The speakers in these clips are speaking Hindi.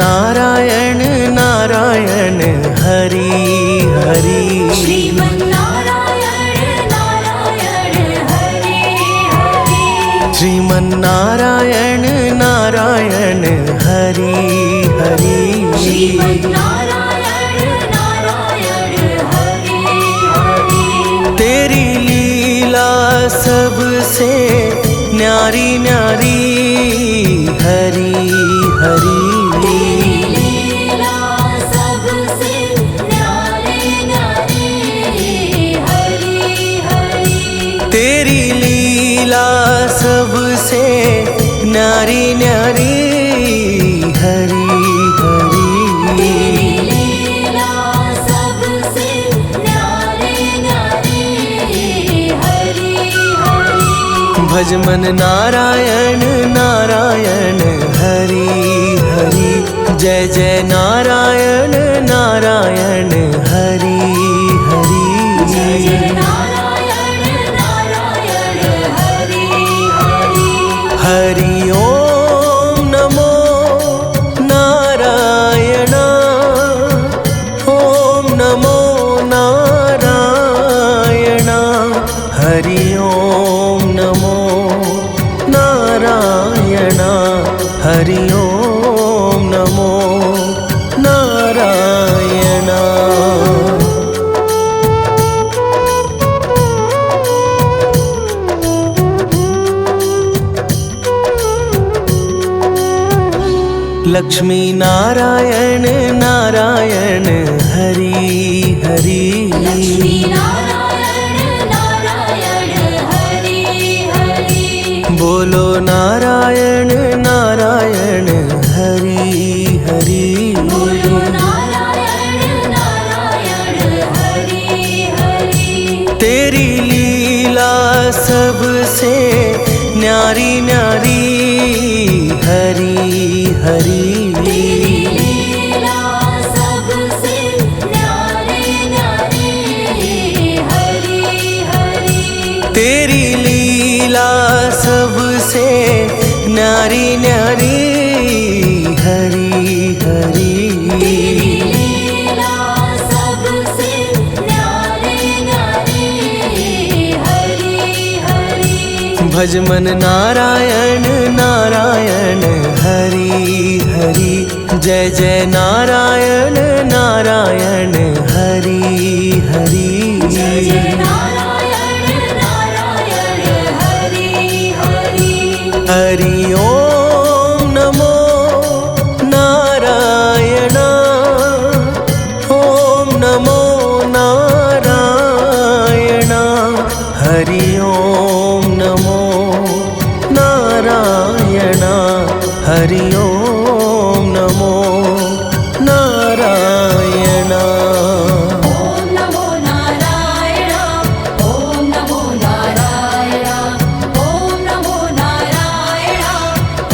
नारायण नारायण हरि हरि। श्रीमन्नारायण नारायण हरि हरि। श्रीमन्नारायण नारायण हरि हरि। श्रीमन्नारायण नारायण हरि हरि। तेरी लीला सबसे न्यारी न्यारी हरि हरि। तेरी लीला सबसे न्यारी न्यारी हरि हरि। तेरी लीला सबसे न्यारी न्यारी हरि हरि। तेरी लीला सबसे न्यारी न्यारी हरि हरि। भज मन नारायण नारायण हरि हरि। जय जय नारायण नारायण हरि हरि। जय जय नारायण नारायण हरि हरि। हरि ओम नमो नारायण। ओम नमो नारायण। हरि ओम नमो नारायण। हरि ओम नमो नारायण। लक्ष्मी नारायण नारायण हरि हरि। लक्ष्मी नारायण नारायण हरि हरि। बोलो नारायण नारायण हरि हरि। बोलो नारायण नारायण हरि हरि। तेरी लीला सबसे न्यारी न्यारी हरि हरि। तेरी लीला सबसे न्यारी न्यारी हरि हरि। तेरी लीला सबसे न्यारी न्यारी हरि हरि। तेरी लीला सबसे न्यारी न्यारी हरि हरि। भज मन नारायण नारायण हरि हरि। जय जय नारायण नारायण हरि हरि। जय जय नारायण नारायण हरि हरि। हरि ओम नमो नारायण। ओम नमो नारायण। हरि ओम नमो नारायण। हरि ओम नमो नारायण। ओम नमो नारायण। ओम नमो नारायण। ओम नमो नारायण।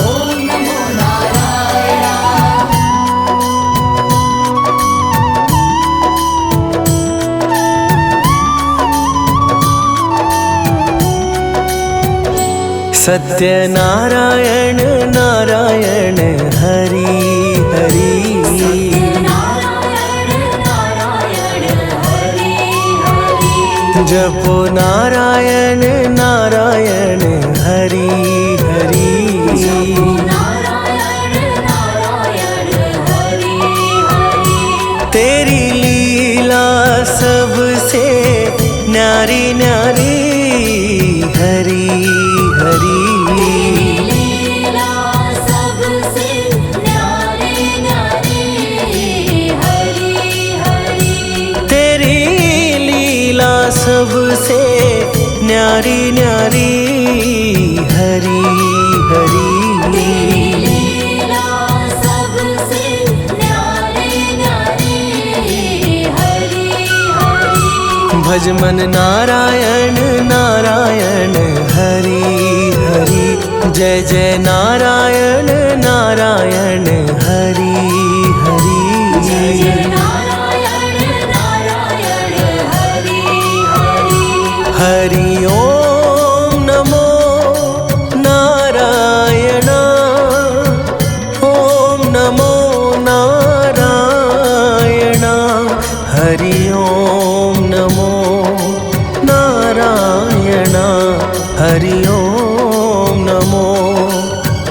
ओम नमो नारायण। सत्य नारायण नारायण हरि हरि। नारायण नारायण हरि हरि। जपो नारायण नारायण हरि हरि। नारायण नारायण हरि हरि। तेरी लीला सबसे न्यारी न्यारी हरि हरि। तेरी लीला सबसे न्यारी न्यारी हरि हरि। तेरी लीला सबसे न्यारी न्यारी हरि हरि। तेरी लीला सबसे न्यारी न्यारी हरि हरि। भज मन नारायण नारायण हरि हरि। जय जय नारायण नारायण हरि हरि। जय जय नारायण नारायण हरि हरि। हरि ओम नमो नारायण। ओम नमो नारायण। हरि ओम नमो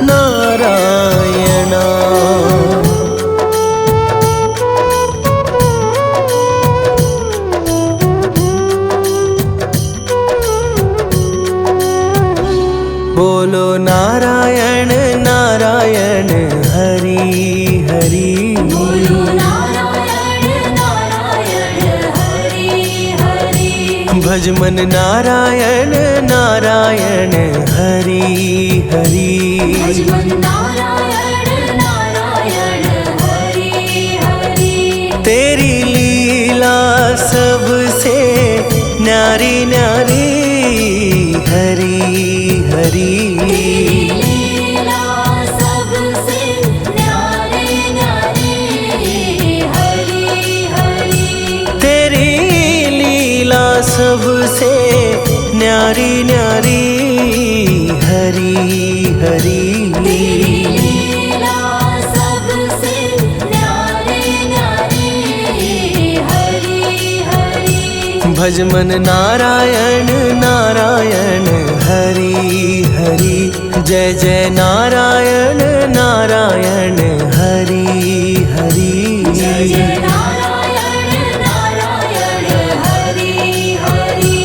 नारायण। बोलो नारायण नारायण हरि हरि। बोलो नारायण नारायण हरि हरि। भज मन नारायण नारायण हरि हरि। भज मन नारायण नारायण हरि हरि। तेरी लीला सबसे न्यारी न्यारी हरि हरि। लीला सबसे न्यारी न्यारी हरि हरि। तेरी लीला सबसे न्यारी न्यारी हरि हरि। लीला सबसे न्यारी न्यारी हरि हरि। भज मन नारायण नारायण हरि हरि। जय जय नारायण नारायण हरि हरि। जय जय नारायण नारायण हरि हरि।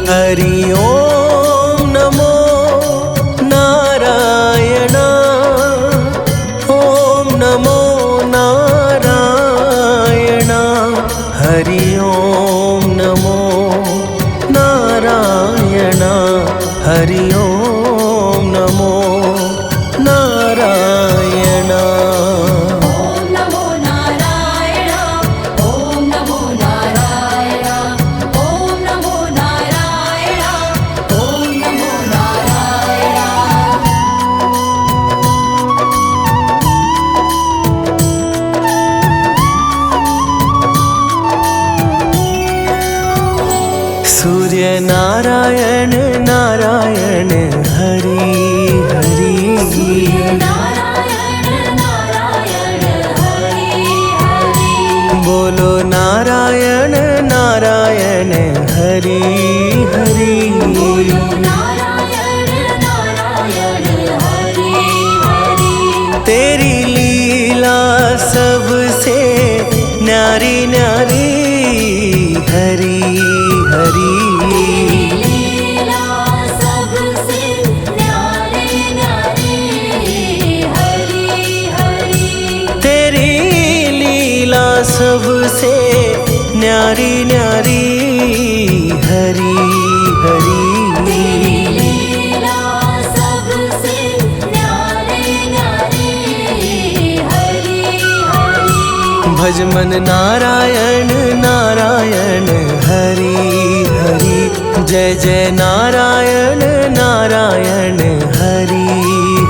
हरि ओम नमो नारायण। ओम नमो नारायण। हरि ओम नमो नारायण। हरि ओम नमो नारायण। ओम नमो नारायण। ओम नमो नारायण। ओम नमो नारायण। ओम नमो नारायण। सूर्य नारायण नारायण हरि हरि। नारायण नारायण हरि हरि। बोलो नारायण नारायण हरि हरि। बोलो नारायण नारायण हरि हरि। तेरी लीला सबसे न्यारी न्यारी हरि हरि। लीला सबसे न्यारी न्यारी हरि हरि। तेरी लीला सबसे न्यारी न्यारी हरि हरि। लीला सबसे न्यारी न्यारी हरि हरि। भज मन नारायण नारायण हरि हरि। जय जय नारायण नारायण हरि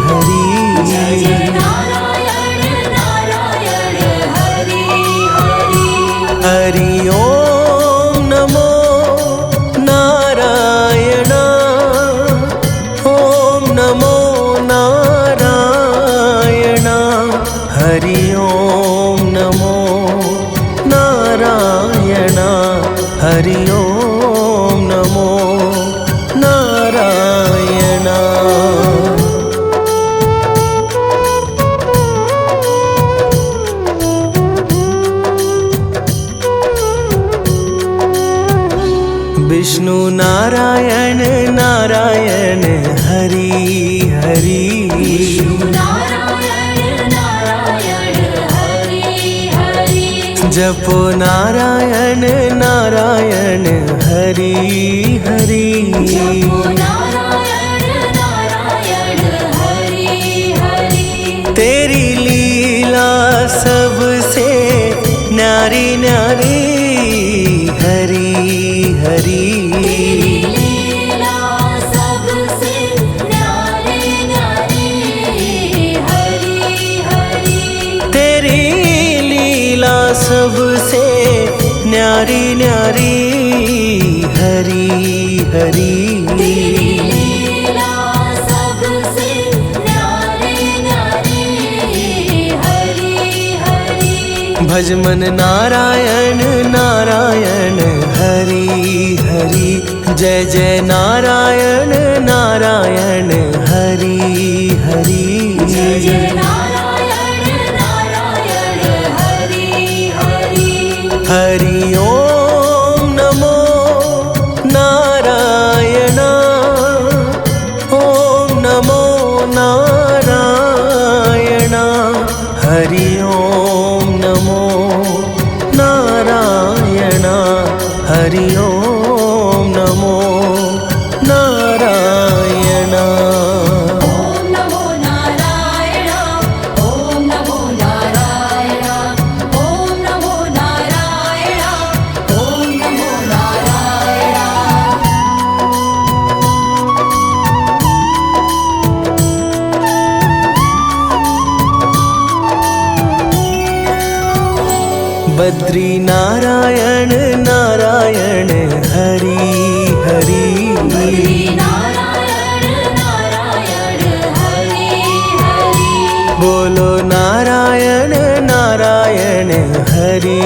हरि। जय जय नारायण नारायण हरि हरि। हरि ओम नमो नारायण। ओम नमो नारायण। हरि ओम नमो नारायण। हरि ओम नमो नारायण। विष्णु नारायण नारायण हरि हरि। नारायण नारायण हरि हरि। जपो नारायण नारायण हरि हरि। जपो नारायण नारायण हरि हरि। तेरी लीला सबसे न्यारी न्यारी हरि हरि। लीला सबसे न्यारी न्यारी हरि हरि। तेरी लीला सबसे न्यारी न्यारी हरि हरि। लीला सबसे न्यारी न्यारी हरि हरि। भज मन नारायण नारायण हरि हरि। जय जय नारायण नारायण हरि हरि। जय जय नारायण नारायण हरि हरि। हरि ओम नमो नारायण। ओम नमो नारायण। हरि ओम नमो नारायण। हरि ओम नमो नारायण। ओम नमो नारायण। ओम नमो नारायण। ओम नमो नारायण। ओम नमो नारायण। बद्री नारायण नारायण हरि हरि। हरि नारायण नारायण हरि हरि। बोलो नारायण नारायण हरि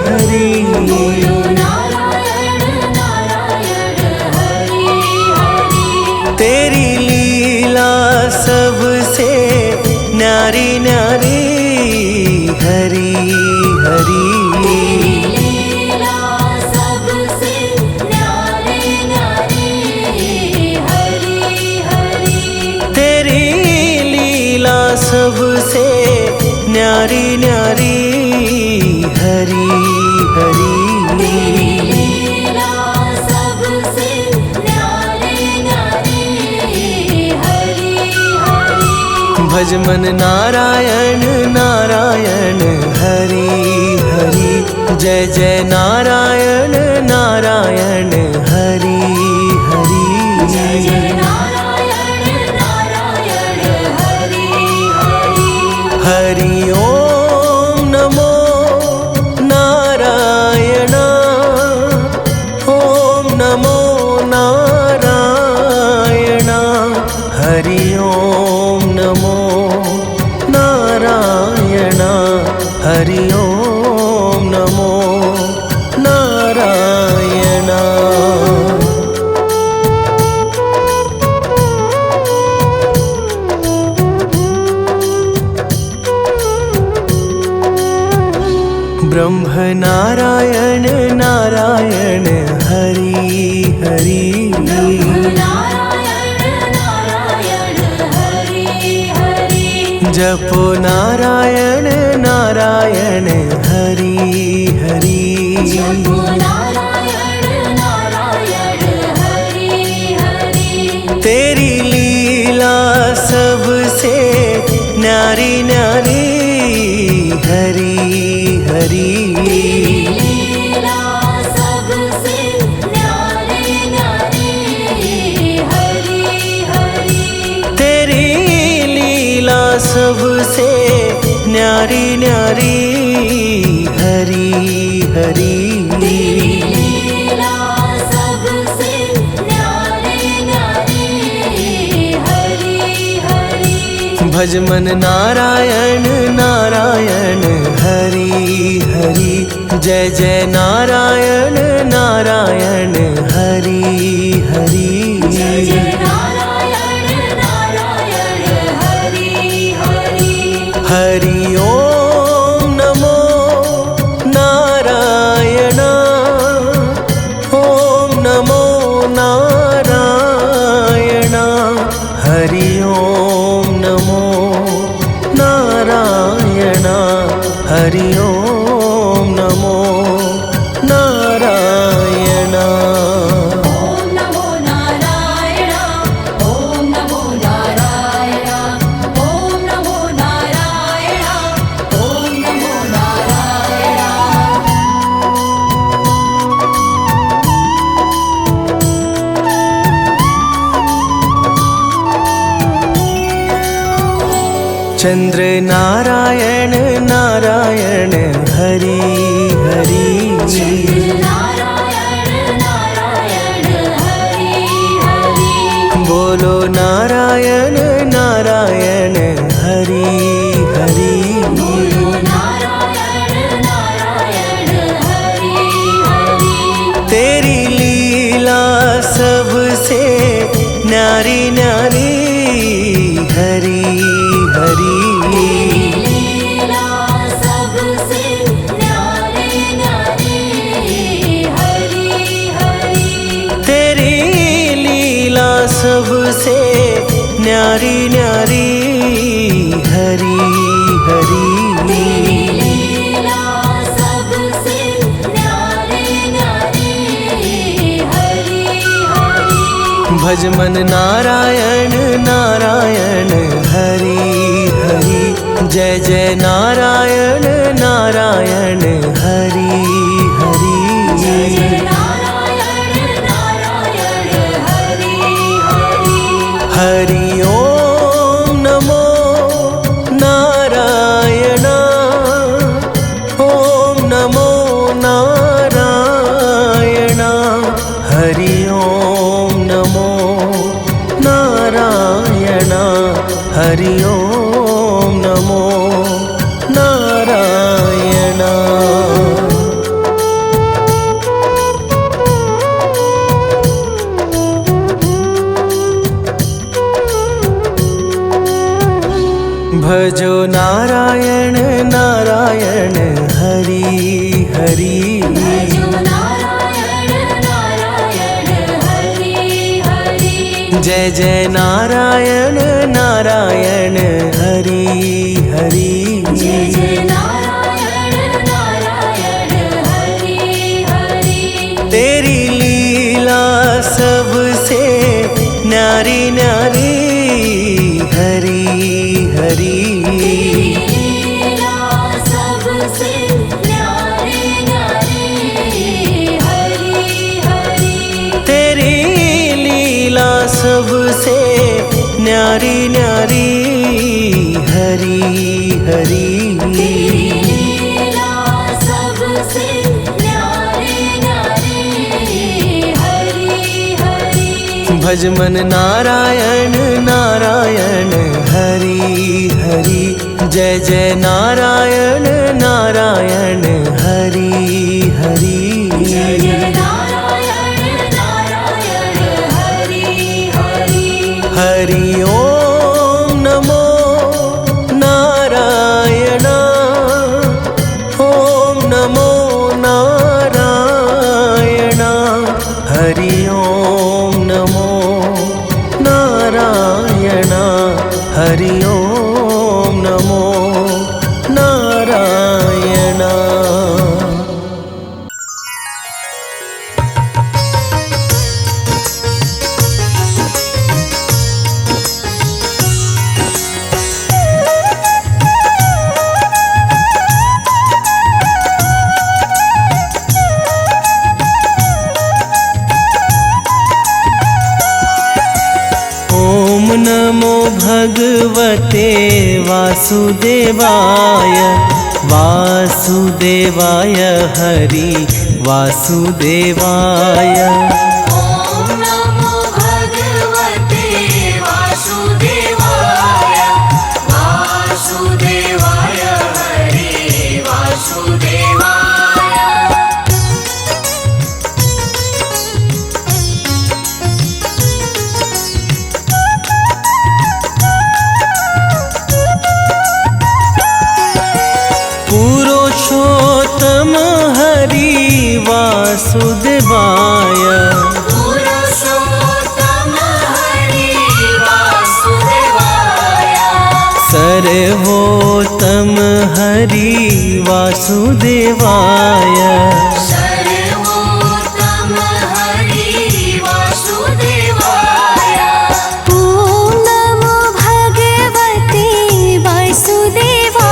हरि। बोलो नारायण नारायण हरि हरि। तेरी लीला सबसे न्यारी न्यारी हरि हरि। तेरी लीला सबसे न्यारी न्यारी हरि हरि। तेरी लीला सबसे न्यारी न्यारी हरि हरि। तेरी लीला सबसे न्यारी न्यारी हरि हरि। भज मन नारायण नारायण हरि हरि। जय जय नारायण नारायण हरि हरि। जय जय नारायण नारायण हरि हरि। हरि ओम नमो नारायण। ओम नमो नारायण। हरि ओम नमो नारायण। हरि ओम नमो नारायण। ब्रह्म नारायण नारायण हरि हरि। नारायण नारायण हरि हरि। जपो नारायण नारायण हरि हरि। जपो नारायण नारायण हरि हरि। तेरी लीला सबसे न्यारी न्यारी हरि हरि। तेरी लीला सबसे न्यारी न्यारी हरि हरि। तेरी लीला सबसे न्यारी न्यारी हरि हरि। तेरी लीला सबसे न्यारी न्यारी हरि हरि। भज मन नारायण नारायण हरि हरि। जय जय नारायण नारायण हरि हरि। जय जय नारायण नारायण हरि हरि। हरि ओम नमो नारायण। ओम नमो नारायण। हरि ओम नमो नारायण। हरि ओम नमो नारायण। ओम नमो नारायण। ओम नमो नारायण। ओम नमो नारायण। ओम नमो नारायण। चंद्र नारायण नारायण हरि हरि। नारायण नारायण हरि हरि। बोलो नारायण नारायण हरि हरि। बोलो नारायण सबसे न्यारी न्यारी हरी हरी। तेरी लीला सबसे न्यारी न्यारी हरि हरि। भज मन नारायण नारायण हरि हरि। जय जय नारायण नारायण हरि हरि। जय जय नारायण नारायण हरि हरि। हरि ओम नमो नारायण। ओम नमो नारायण। हरि ओम नमो नारायण। हरि ओम नमो नारायण। भजो नारायण नारायण हरि हरि। भजो नारायण नारायण हरि हरि। जय जय नारायण नारायण हरि हरि। जय जय नारायण नारायण हरि हरि। तेरी लीला सबसे न्यारी न्यारी हरि हरि। लीला सबसे न्यारी न्यारी हरि हरि। तेरी लीला सबसे न्यारी न्यारी हरि हरि। लीला सबसे न्यारी न्यारी हरि हरि। भज मन नारायण नारायण हरि हरि। जय जय नारायण नारायण हरि हरि। जय जय नारायण नारायण हरि हरि। हरि ओम नमो नारायण। ओम नमो नारायण। हरि ओम नमो नारायण। हरि ओम नमो नारायण। ओम नमो भगवते वासुदेवाय। वासुदेवाय हरि वासुदेवाय। ॐ नमो भगवते वासुदेवाय। वासुदेवाय हरि वासुदेवाय। पुरुषोत्तम हरि वासुदेवाय। पुरुषोत्तम हरि वासुदेवाय। सर्वोत्तम हरि वासुदेवाय। सर्वोत्तम हरि वासुदेवाय। ॐ नमो भगवते वासुदेवाय।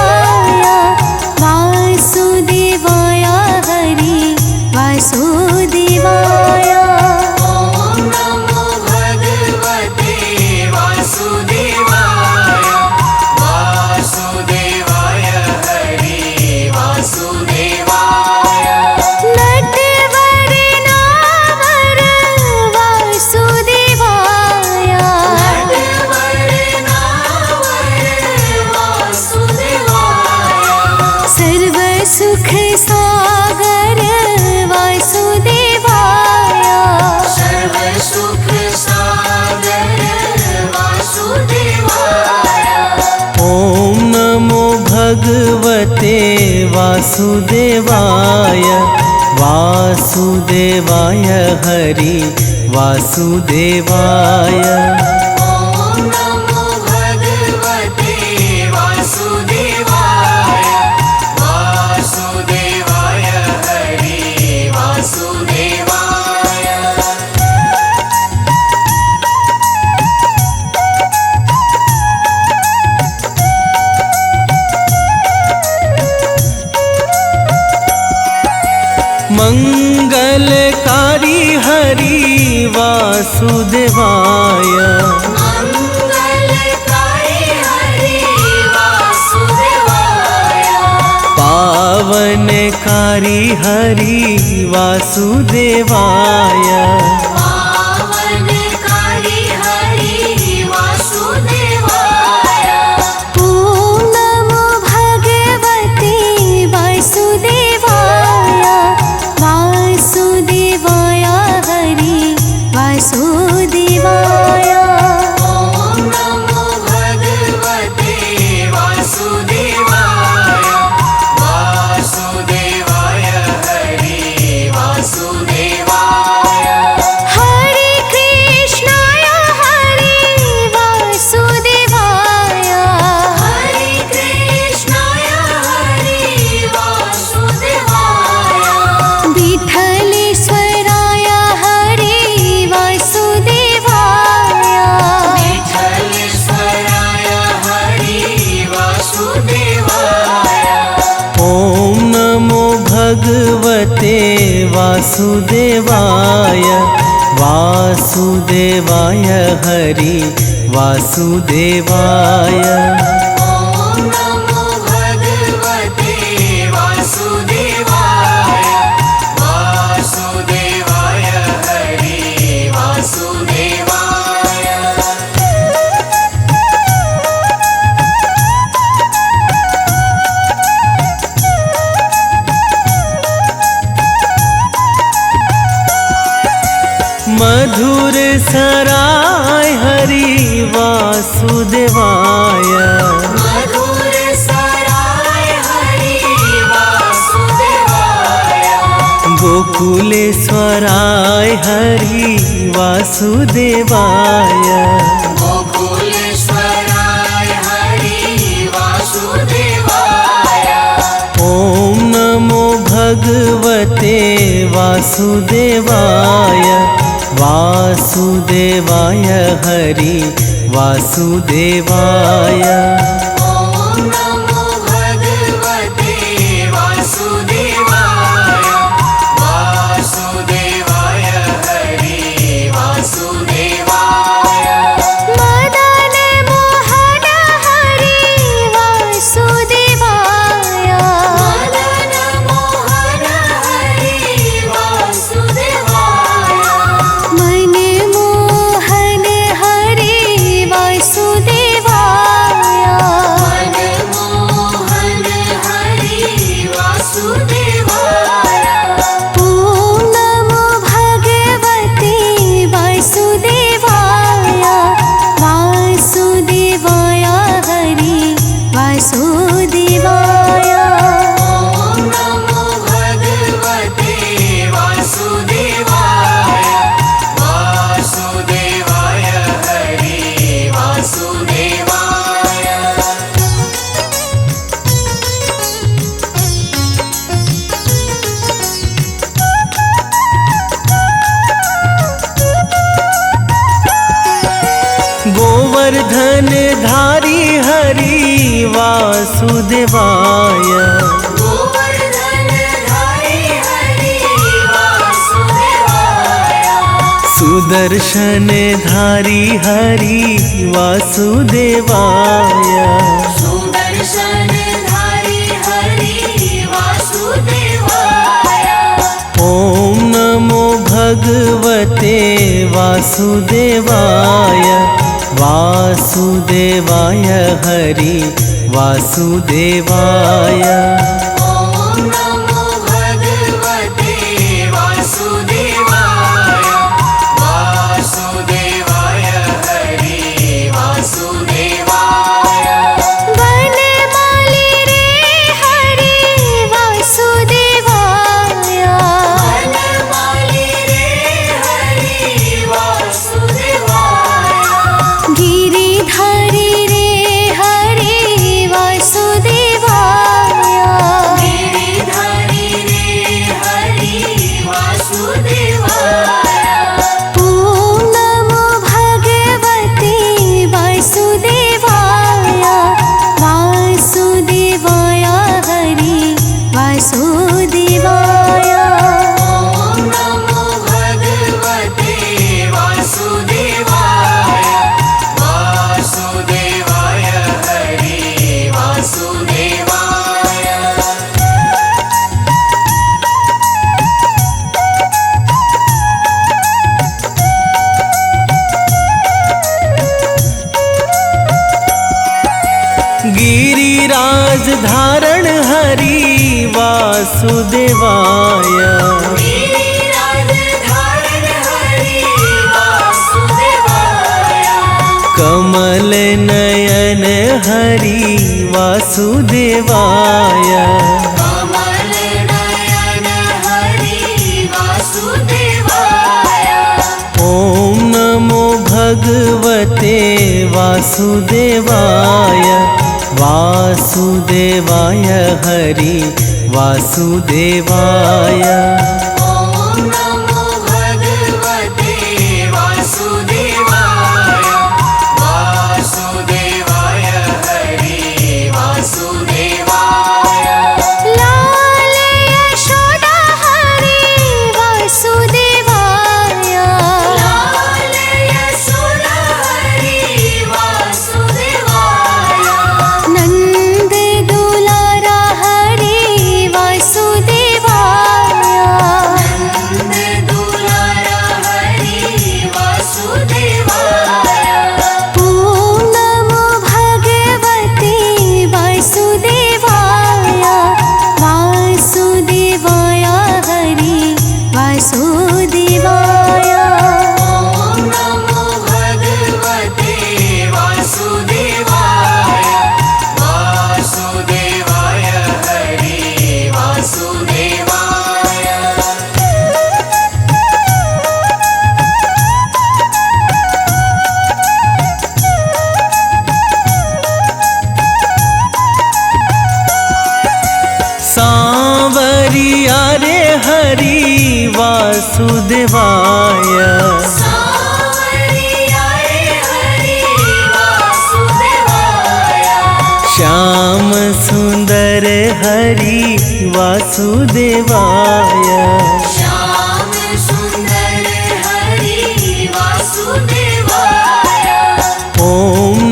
वासुदेवाय हरि वासुदेवाय। ॐ नमो भगवते वासुदेवाय। वासुदेवाय हरि वासुदेवाय। नटवर नावर वासुदेवाय। नटवर नावर वासुदेवाय। सर्व सुख सागर वासुदेवाय। सर्व सुख सागर वासुदेवाय। ओम नमो भगवते वासुदेवाय। वासुदेवाय हरि वासुदेवाय। ॐ नमो भगवते वासुदेवाय। वासुदेवाय हरि वासुदेवाय। मंगलकारी हरि वासुदेवाय। मंगलकारी हरि वासुदेवाय। पावनकारी हरि वासुदेवाय। पावनकारी हरि वासुदेवाय। ॐ नमो भगवते वासुदेवाय। वासुदेवाय हरि वासुदेवाय। ॐ नमो भगवते वासुदेवाय। वासुदेवाय हरि वासुदेवाय। हरे कृष्णाय हरि वासुदेवाय। हरे कृष्णाय हरि वासुदेवाय। विठलेश्वराय हरि वासुदेवाय। विठलेश्वराय हरि वासुदेवाय। ॐ नमो भगवते वासुदेवाय। वासुदेवाय हरि वासुदेवाय। ॐ नमो भगवते वासुदेवाय। वासुदेवाय हरि वासुदेवाय। मधुर सराय हरि वासुदेवाय। मधुर सराय हरि वासुदेवाय। गोकुलेश्वराय हरि वासुदेवाय। गोकुलेश्वराय हरि वासुदेवाय। ॐ नमो भगवते वासुदेवाय। वासुदेवाय हरि वासुदेवाय। ॐ नमो भगवते वासुदेवाय। वासुदेवाय हरि वासुदेवाय। मदन मोहन हरि वासुदेवाय। मदन मोहन हरि वासुदेवाय। मनमोहन हरि वासुदेवाय। मनमोहन हरि वासुदेवाय। ॐ नमो भगवते वासुदेवाय। वासुदेवाय हरि वासुदेवाय। ॐ नमो भगवते वासुदेवाय। वासुदेवाय हरि वासुदेवाय। गोवर्धन धारी हरि वासुदेवाय। गोवर्धन धारी हरि वासुदेवाय। सुदर्शन धारी हरि वासुदेवाय। सुदर्शन धारी हरि वासुदेवाय। ॐ नमो भगवते वासुदेवाय। वासुदेवाय हरि वासुदेवाय। ॐ नमो भगवते वासुदेवाय। वासुदेवाय हरि वासुदेवाय। वनमाली रे हरि वासुदेवाय। वनमाली रे हरि वासुदेवाय गिरिराज धारण हरि वासुदेवाय कमल नयन हरि वासुदेवाय कमल नयन हरि वासुदेवाय ॐ नमो भगवते वासुदेवाय वासुदेवाय हरि वासुदेवाय ॐ नमो भगवते वासुदेवाय वासुदेवाय हरि वासुदेवाय लाल यशोदा हरि वासुदेवाय लाल यशोदा हरि वासुदेवाय नंद दुलारा हरि वासुदेवाय नंद दुलारा हरि वासुदेवाय ॐ नमो भगवते वासुदेवाय वासुदेवाय हरि वासुदेवाय ॐ नमो भगवते वासुदेवाय वासुदेवाय हरि वासुदेवाय सांवरिया रे हरि वासुदेवाय सांवरिया रे हरि वासुदेवाय श्याम सुंदर हरि वासुदेवाय श्याम सुंदर हरि वासुदेवाय ॐ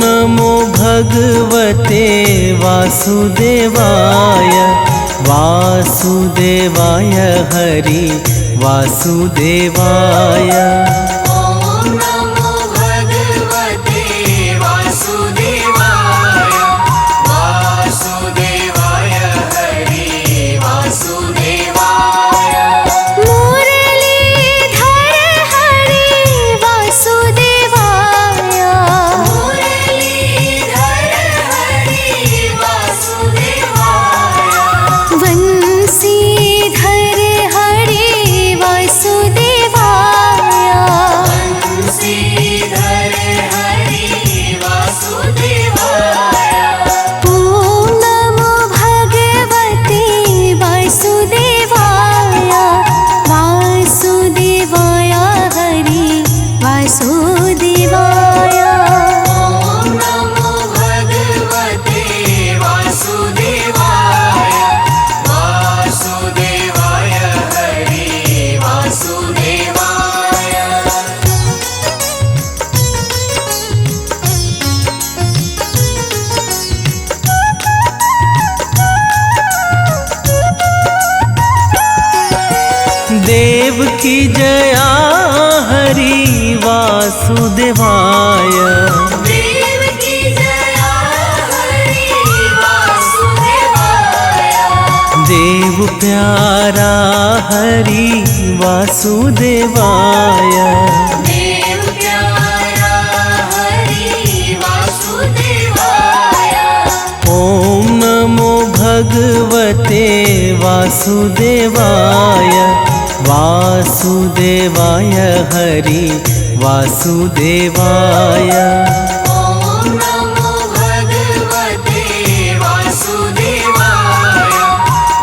नमो भगवते वासुदेवाय वासुदेवाय हरि वासुदेवाय ॐ नमो भगवते वासुदेवाय वासुदेवाय हरि वासुदेवाय मुरलीधर हरि वासुदेवाय मुरलीधर हरि वासुदेवाय वंशीधर हरि वासुदेवाय बंशीधर हरि वासुदेवाय ॐ नमो भगवते वासुदेवाय वासुदेवाय हरि वासुदेवाय ॐ नमो भगवते वासुदेवाय वासुदेवाय हरि वासुदेवाय देव की जया हरि वासुदेवाय देव की जया हरि वासुदेवाय देव प्यारा हरि वासुदेवाय देव प्यारा हरि वासुदेवाय ॐ नमो भगवते वासुदेवाय वासुदेवाय हरि वासुदेवाय ॐ नमो भगवते वासुदेवाय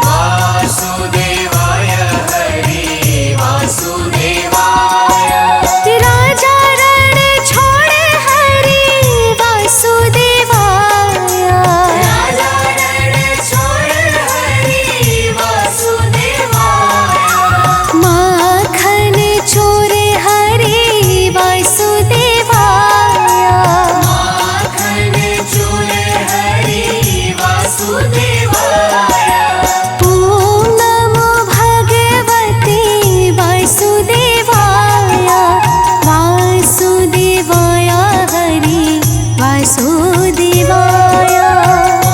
वासुदेवाय हरि वासुदेवाय राजा रण छोड़ हरि वासुदेवाय राजा रण छोड़ हरि वासुदेवाय माखन चोर हरि वासुदेवाय माखन चूर हरि वासुदेवाय ॐ नमो भगवते वासुदेवाय वासुदेवाय हरि वासुदेवाय ॐ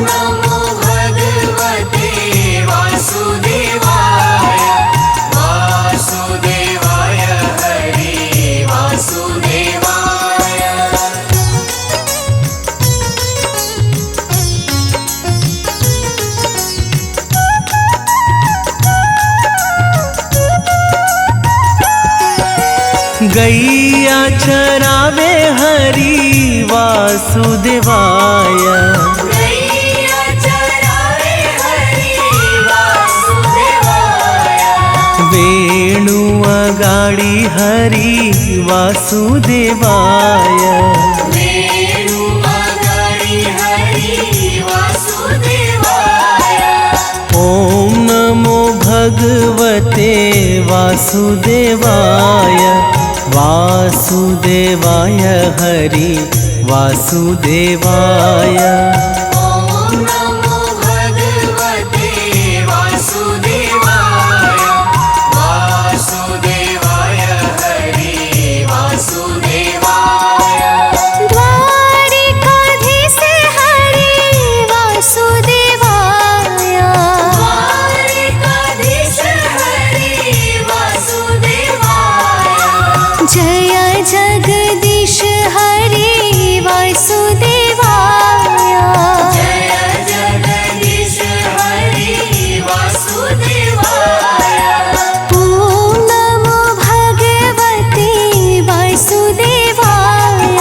नमो भगवते वासुदेवाय गैया चरावे हरि वासुदेवाय। गैया चरावे हरि वासुदेवाय। वेणु अगाड़ी हरि वासुदेवाय। वेणु अगाड़ी हरि वासुदेवाय। ओम नमो भगवते वासुदेवाय। वासुदेवाय हरि वासुदेवाय। ओम नमो भगवते वासुदेवाय। वासुदेवाय हरि वासुदेवाय। द्वारिकाधीश हरि वासुदेवाय। द्वारिकाधीश हरि वासुदेवाय। जय जगदीश हरि वासुदेवाय। जय जगदीश हरि वासुदेवाय। ओम नमो भगवते वासुदेवाय।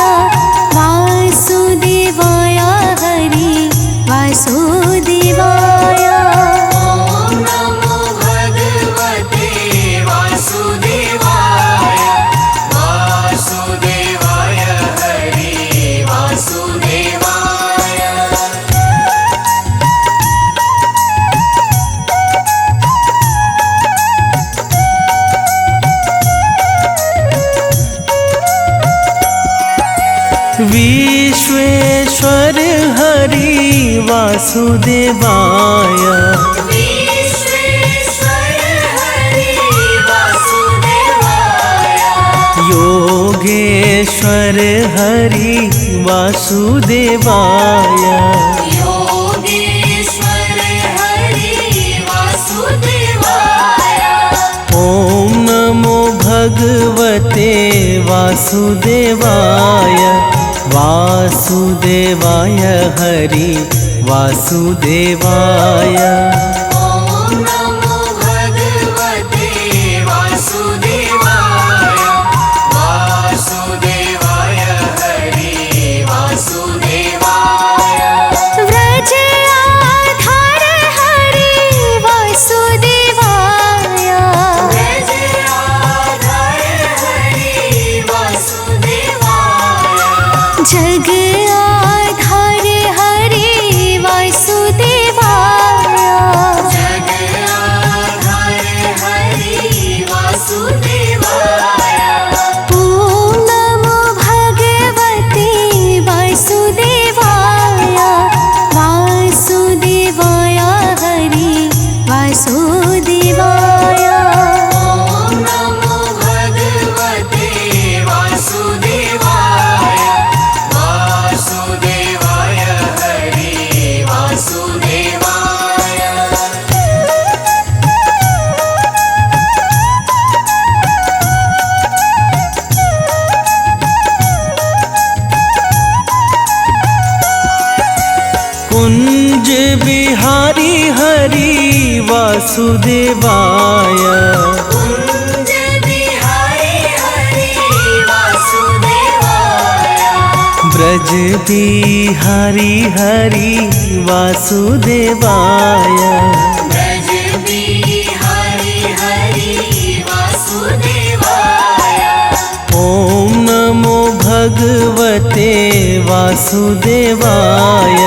वासुदेवाय हरि वासुदेवाय। ओम नमो भगवते वासुदेवाय। वासुदेवाय हरि वासुदेवाय। विश्वेश्वर हरि वासुदेवाय। विश्वेश्वर हरि वासुदेवाय। योगेश्वर हरि वासुदेवाय। योगेश्वर हरि वासुदेवाय। ओम नमो भगवते वासुदेवाय। वासुदेवाय हरि वासुदेवाय। ओम नमो भगवते वासुदेवाय। वासुदेवाय हरि वासुदेवाय। व्रज आधार हरि वासुदेवाय। व्रज आधार हरि वासुदेवाय। जग आधार हरि वासुदेवाय। जग आधार हरि वासुदेवाय। ओम नमो भगवते वासुदेवाय। वासुदेवाय हरि वासुदेवाय। ओम नमो भगवते वासुदेवाय। वासुदेवाय हरि वासुदेवाय। कुंज बिहारी हरि वासुदेवाय। कुंज बिहारी हरि वासुदेवाय। ब्रज बिहारी हरि वासुदेवाय। ब्रज बिहारी हरि वासुदेवाय। ओम नमो भगवते वासुदेवाय।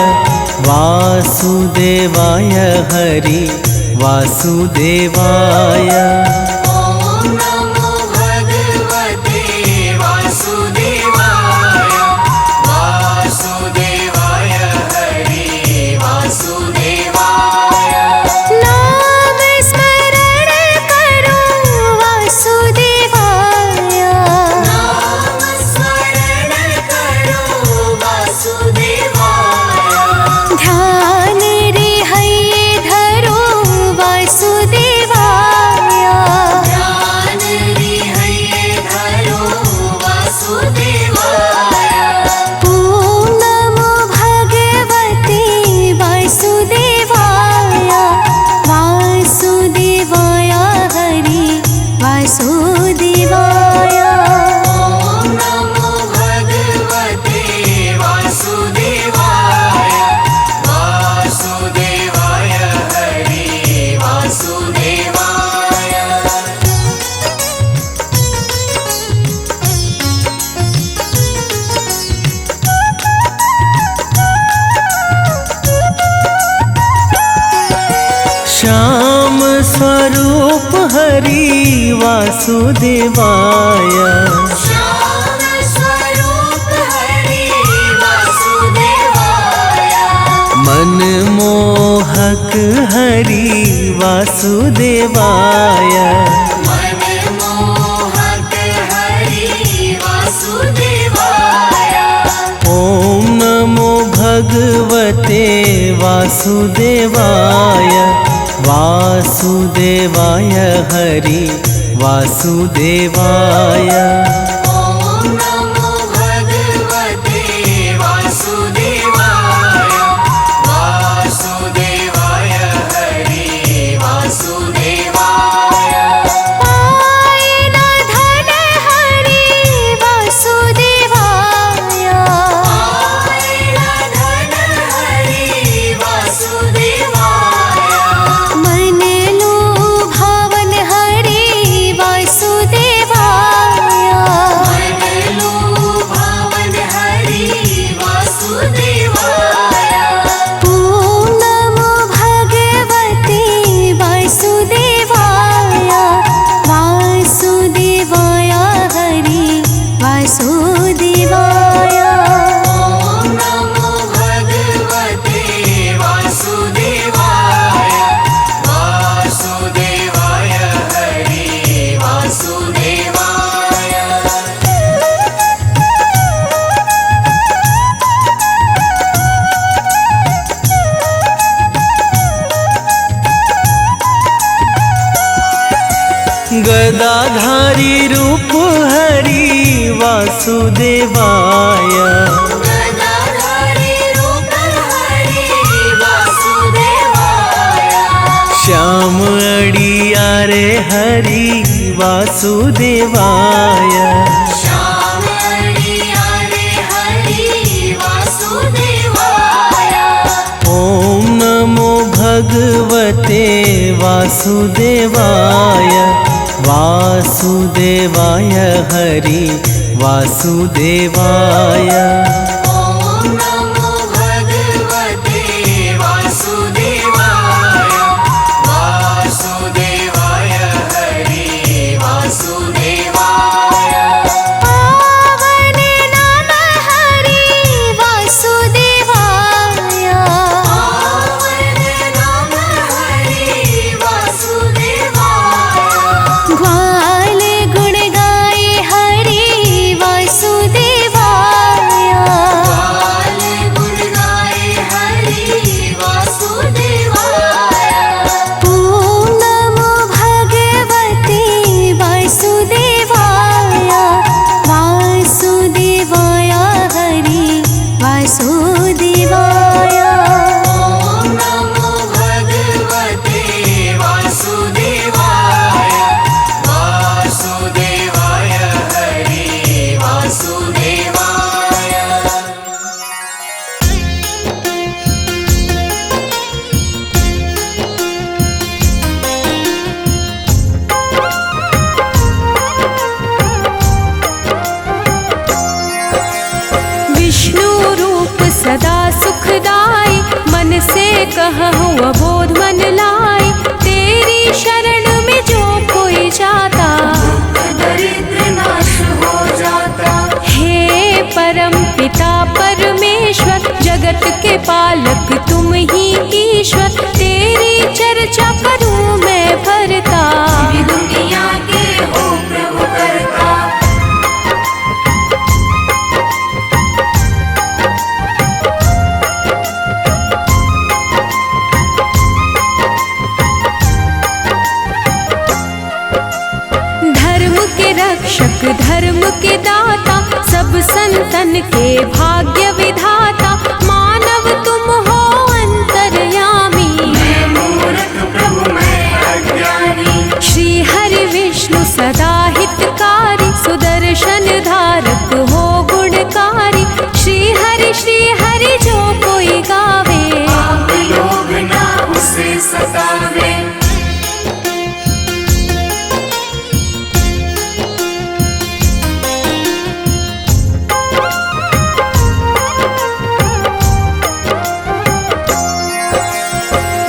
वासुदेवाय हरि वासुदेवाय। ओम नमो भगवते वासुदेवाय। वासुदेवाय हरि वासुदेवाय। नाम स्मरण करो वासुदेवाय। नाम स्मरण करो वासुदेवाय। ध्यान रे है धरो वासुदेवाय। हरि वासुदेवाय। श्याम स्वरूप हरि वासुदेवाय। मनमोहक हरि वासुदेवाय। मनमोहक हरि वासुदेवाय। ॐ नमो भगवते वासुदेवाय। वासुदेवाय हरि वासुदेवाय। ॐ नमो भगवते वासुदेवाय। वासुदेवाय हरि वासुदेवाय। पायन धन हरि वासुदेवाय। पायन धन हरि वासुदेवाय। मन लुभावन हरि वासुदेवाय। मन लुभावन हरि वासुदेवाय। ॐ नमो भगवते वासुदेवाय। वासुदेवाय हरि वासुदेवाय। ॐ नमो भगवते वासुदेवाय। वासुदेवाय हरि वासुदेवाय। गदाधारी रूप हरि वासुदेवाय। गदाधारी रूप हरि वासुदेवाय। श्याम अड़ियारे हरि वासुदेवाय। श्याम अड़ियारे हरि वासुदेवाय। ॐ नमो भगवते वासुदेवाय। वासुदेवाय हरि वासुदेवाय। ॐ नमो भगवते वासुदेवाय। वासुदेवाय हरि वासुदेवाय। पावन नाम हरि वासुदेवाय। पावन नाम हरि वासुदेवाय। ग्वाल गुण गाय हरि वासुदेवाय। बाल गुण गाए हरि वासुदेवाय। ॐ नमो भगवते वासुदेवाय। वासुदेवाय हरि वासुदेवाय। ॐ नमो भगवते वासुदेवाय। वासुदेवाय हरि वासुदेवाय। विष्णु रूप सदा सुखदाई। मन से कहूँ अबोध मन लाई। तेरी शरण में जो कोई जाता। दरिद्र नाश हो जाता। हे परम पिता परमेश्वर। जगत के पालक तुम ही ईश्वर। तेरी चर्चा करूँ मैं भरता। दुनिया के हो प्रभु करता। धर्म के रक्षक धर्म के दाता। सब संतन के भाग्य विधाता। मानव तुम हो अंतर्यामी। मैं मूर्ख प्रभु मैं अज्ञानी। श्री हरि विष्णु सदा हितकारी। सुदर्शन धारक हो गुणकारी। श्री हरि जो कोई गावे। पाप लोग ना उसे सतावे।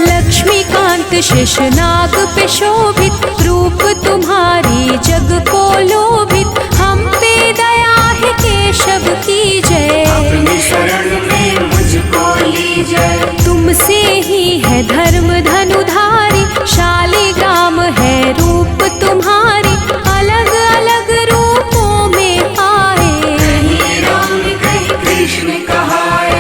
लक्ष्मीकांत शेषनाग पे शोभित। रूप तुम्हारी जग को लोभित, हम पे दया है केशव की जय। अपनी शरण में मुझको लीजिए। तुमसे ही है धर्म धनुधारी, शालिग्राम है रूप तुम्हारी, अलग अलग रूपों में आए। कहीं राम कहीं कृष्ण कहाए।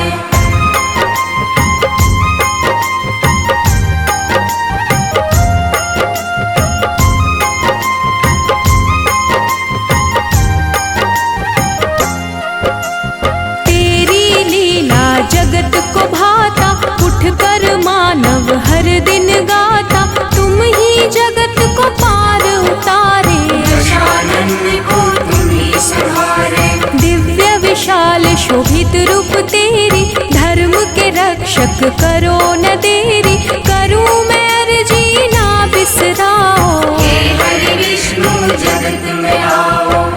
तेरी लीला जगत को भाता, उठ कर मानव हर दिन गाता, तुम ही जगत को पार उतारे। दशानन को तुम ही संहारे। दिव्य विशाल शोभित रूप तेरी, धर्म के रक्षक करो न देरी, करूं मैं अर्जी ना बिसराओ। हे हरि विष्णु जगत में आओ।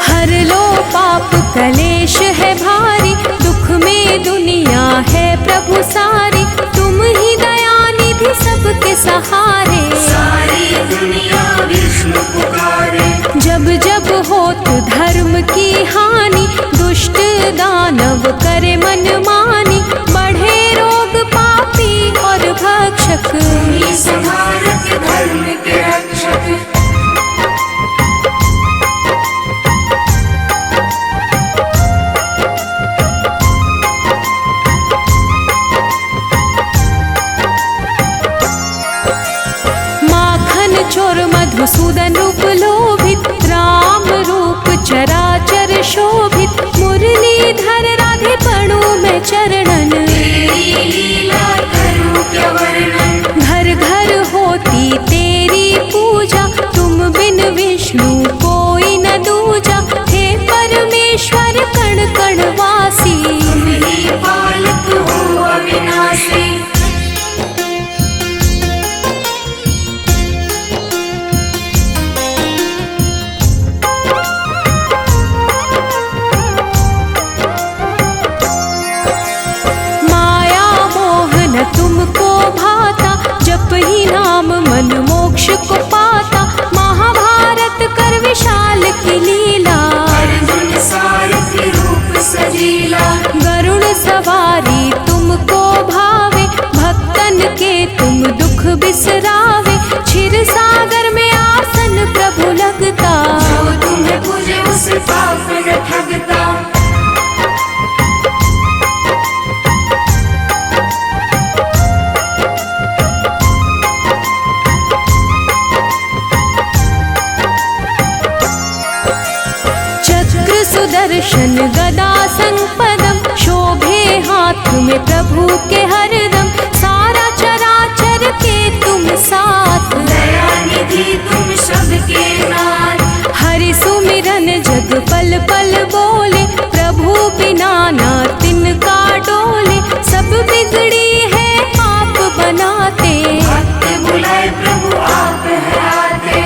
हर लो पाप कलेश है भारी, दुख में दुनिया है प्रभु सारी, तुम ही दया निधि सबके सहारे। सारी दुनिया विष्णु पुकारे। जब जब होत धर्म की हानि, दुष्ट दानव करे मनमानी, बढ़े रोग पापी और भक्षक। ही संहारक धर्म के रक्षक। माखन चोर मधुसूदन रूप लोभित, राम रूप चराचर शोभित, मुरलीधर राधे पढ़ू मैं चरणन। तेरी लीला करूं क्या वर्णन। घर घर होती तेरी पूजा, तुम बिन विष्णु कोई न दूजा, हे परमेश्वर कण कण वासी। तुम ही पालक हो अविनाशी। माया मोह न तुमको भाता, जप ही नाम मन मोक्ष को पाता, महाभारत कर विशाल की लीला। अर्जुन सारथी रूप सजीला। गरुड़ सवारी तुमको भावे, भक्तन के तुम दुख बिसरावे, क्षीर सागर में आसन प्रभु लगता। जो तुम्हें पूजे उसे पाप न ठगता। चक्र सुदर्शन गदा संपदम, शोभे हाथ में प्रभु के हरदम, सारा चराचर के तुम साथ। दया निधि तुम सबके नाथ। हरि सुमिरन जग पल पल बोले, प्रभु बिना ना तिनका डोले, सब बिगड़ी है आप बनाते। भक्त बुलाए प्रभु आप है आते।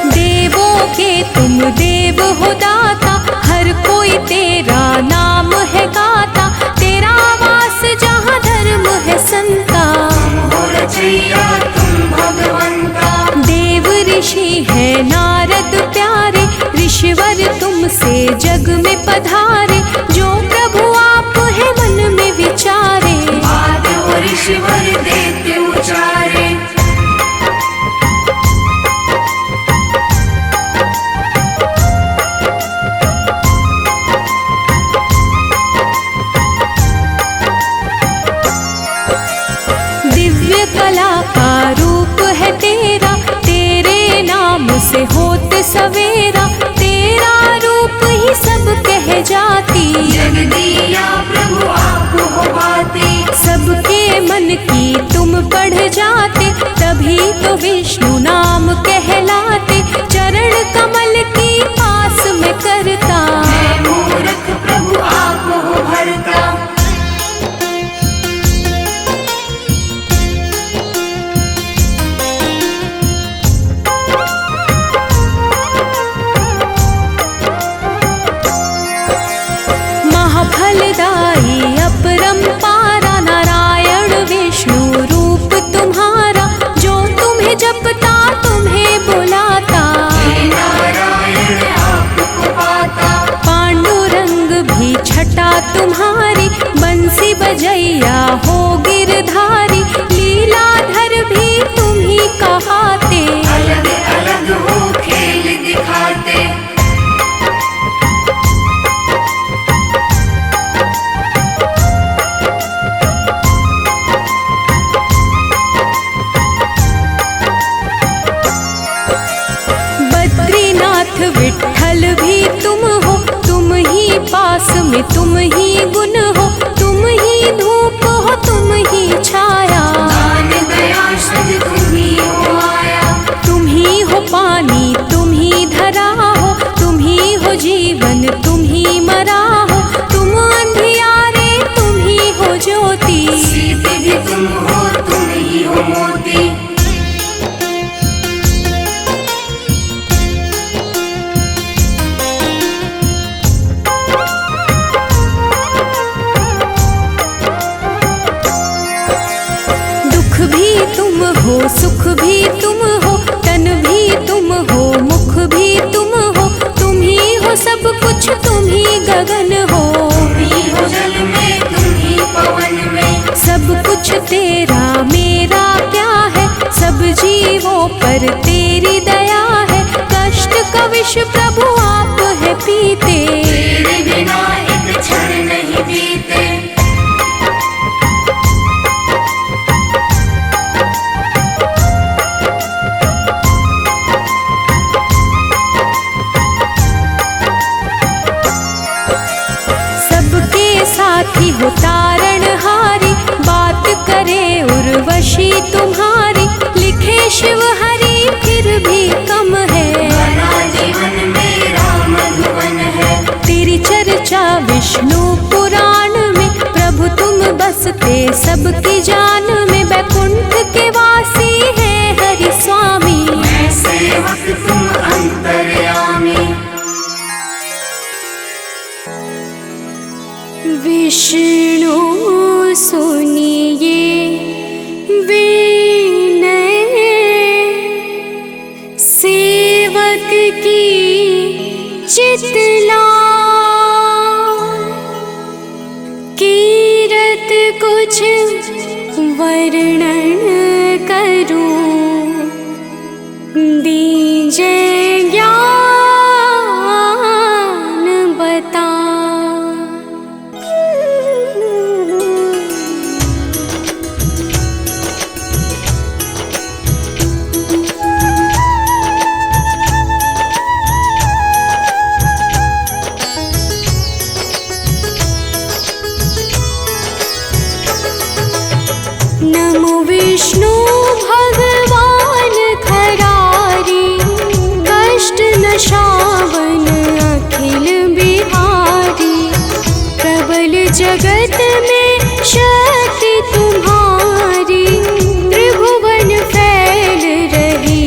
देवों के तुम देव हो दाता, हर कोई तेरा नाम है गाता, तेरा वास जहाँ धर्म है संता। तुम हो रचैया तुम भगवंता। देव ऋषि है नारद प्यारे, ऋषिवर तुमसे जग में पधारे, जो प्रभु आप है मन में विचारे। बात और ऋषिवर देते उचारे। दिव्य कला का रूप है तेरा, तेरे नाम से होत सवेरा, तेरा रूप ही सब कह जाती। जग दिया प्रभु आप हो बाते। सबके मन की तुम पढ़ जाते, तभी तो विष्णु नाम कहलाते, चरण कमल की पास में करता। तुम हो, सुख भी तुम हो, तन भी तुम हो, मुख भी तुम हो, तुम ही हो सब कुछ, तुम ही गगन हो। तुम ही हो जल में, तुम ही पवन में। सब कुछ तेरा मेरा क्या है, सब जीवों पर तेरी दया है। कष्ट का विष प्रभु आप है पीते, तेरे बिना एक क्षण नहीं बीते। सबके साथी हो तारणहारी, बात करे उर्वशी तुम्हारी। लिखे शिव हरि फिर भी कम है, बना जीवन मेरा मधुवन है। तेरी चर्चा विष्णु पुराण में, प्रभु तुम बसते सबकी जान में। वैकुंठ के वासी है हरि स्वामी, मैं सेवक तुम अंतर्यामी। विष्णु सुनिए विनय, सेवक की चितला। कीरत कुछ वर्णन करूं, दीजे ज्ञान बता। नमो विष्णु भगवान खरारी, कष्ट नशावन अखिल बिहारी। प्रबल जगत में शक्ति तुम्हारी, त्रिभुवन फैल रही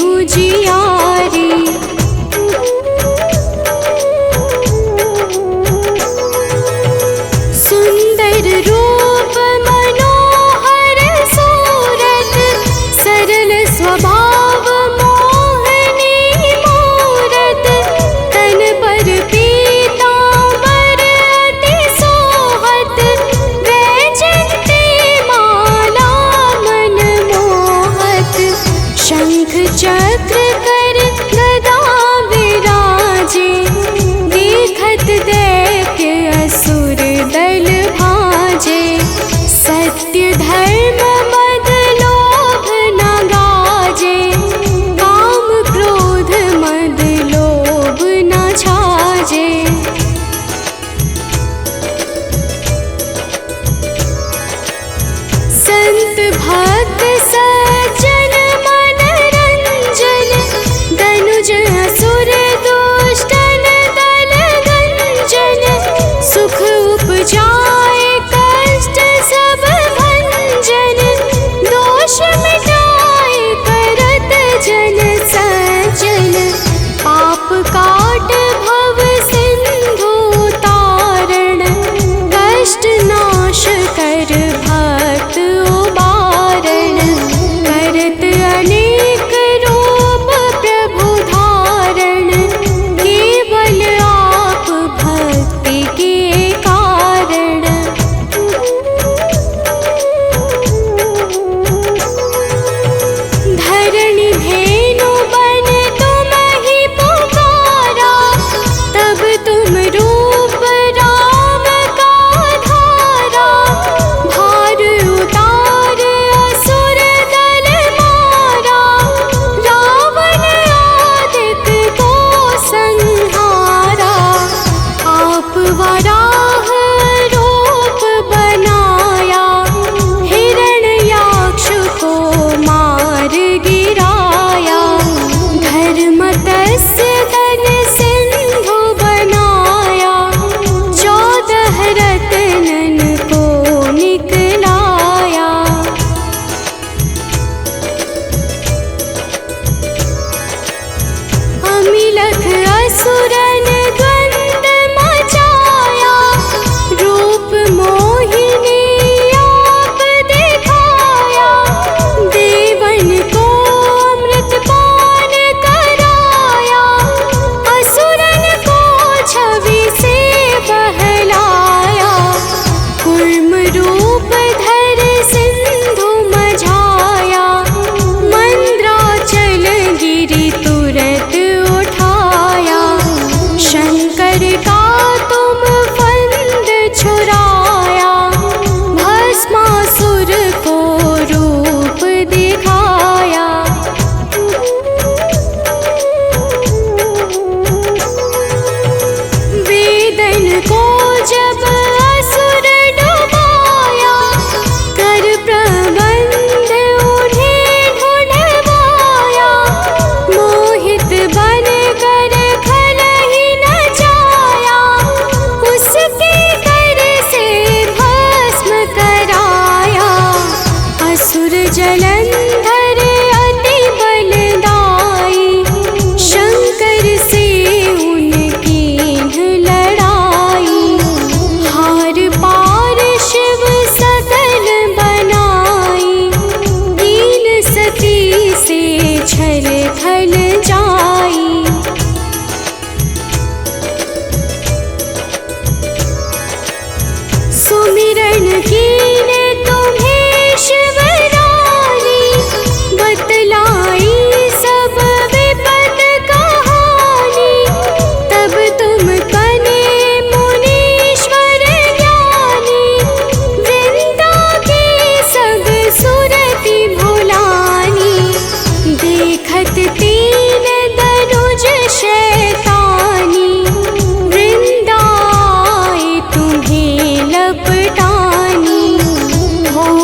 उजियारी। सुंदर रूप मनोहर सूरत, सरल स्वभाव मोहनी मूरत। तन पर पीतांबर अति सोहत, वैजयंती माला मन मोहत। शंख चक्र कर गदा विराजे, देखत दैत्य असुर दल भाजे। सत्य धर्म मद लोभ न गाजे, काम क्रोध मद लोभ न छाजे। संत भक्त सज्जन मन रंजन, धनुज असुर दुष्टन दल गंजन। सुख उपजाए कष्ट सब भंजन, दोष मिटाए करत जन सज्जन। पाप काट भव सिंधु तारण, कष्ट नाश कर भक्त उबारण।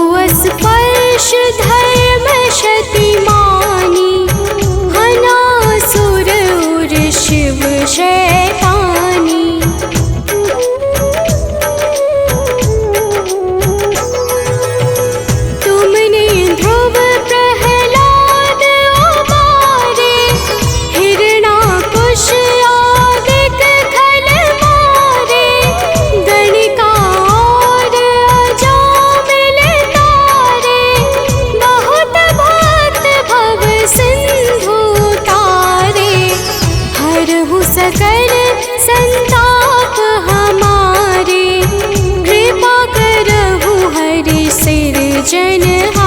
स्पर्श धर्म शतिमानी हनासुर उर शिव शैतानी। तुमने ध्रुव प्रहलाद उबारे हिरणाकुश आदिक खल मारे। गणिका और अजामिल तारे बहुत भक्त भव सिंधु तारे। हरहु सकल संताप हमारे कृपा करहु हरि सिरजनहारे।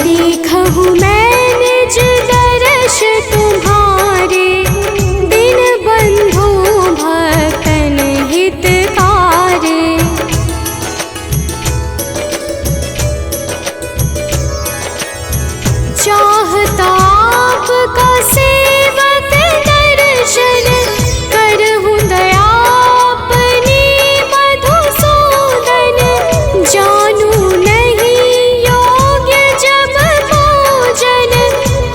देखहु मैं निज दर्श तुम्हारे दिन बंधु भक्तन हितकारे। चाहता आपका सेवक दर्शन करहु दया अपनी मधुसूदन। जानू नहीं योग्य जब पूजन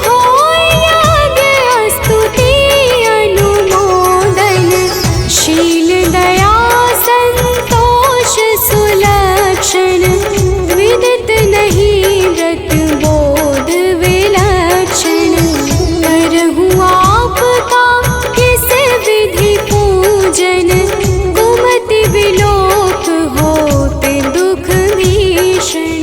होय यज्ञ स्तुति अनुमोदन। शील दया संतोष सुलक्षण विदित नहीं व्रत बोध विलक्षण। करहु आपका किस विधि पूजन कुमति विलोक होते दुख भीषण।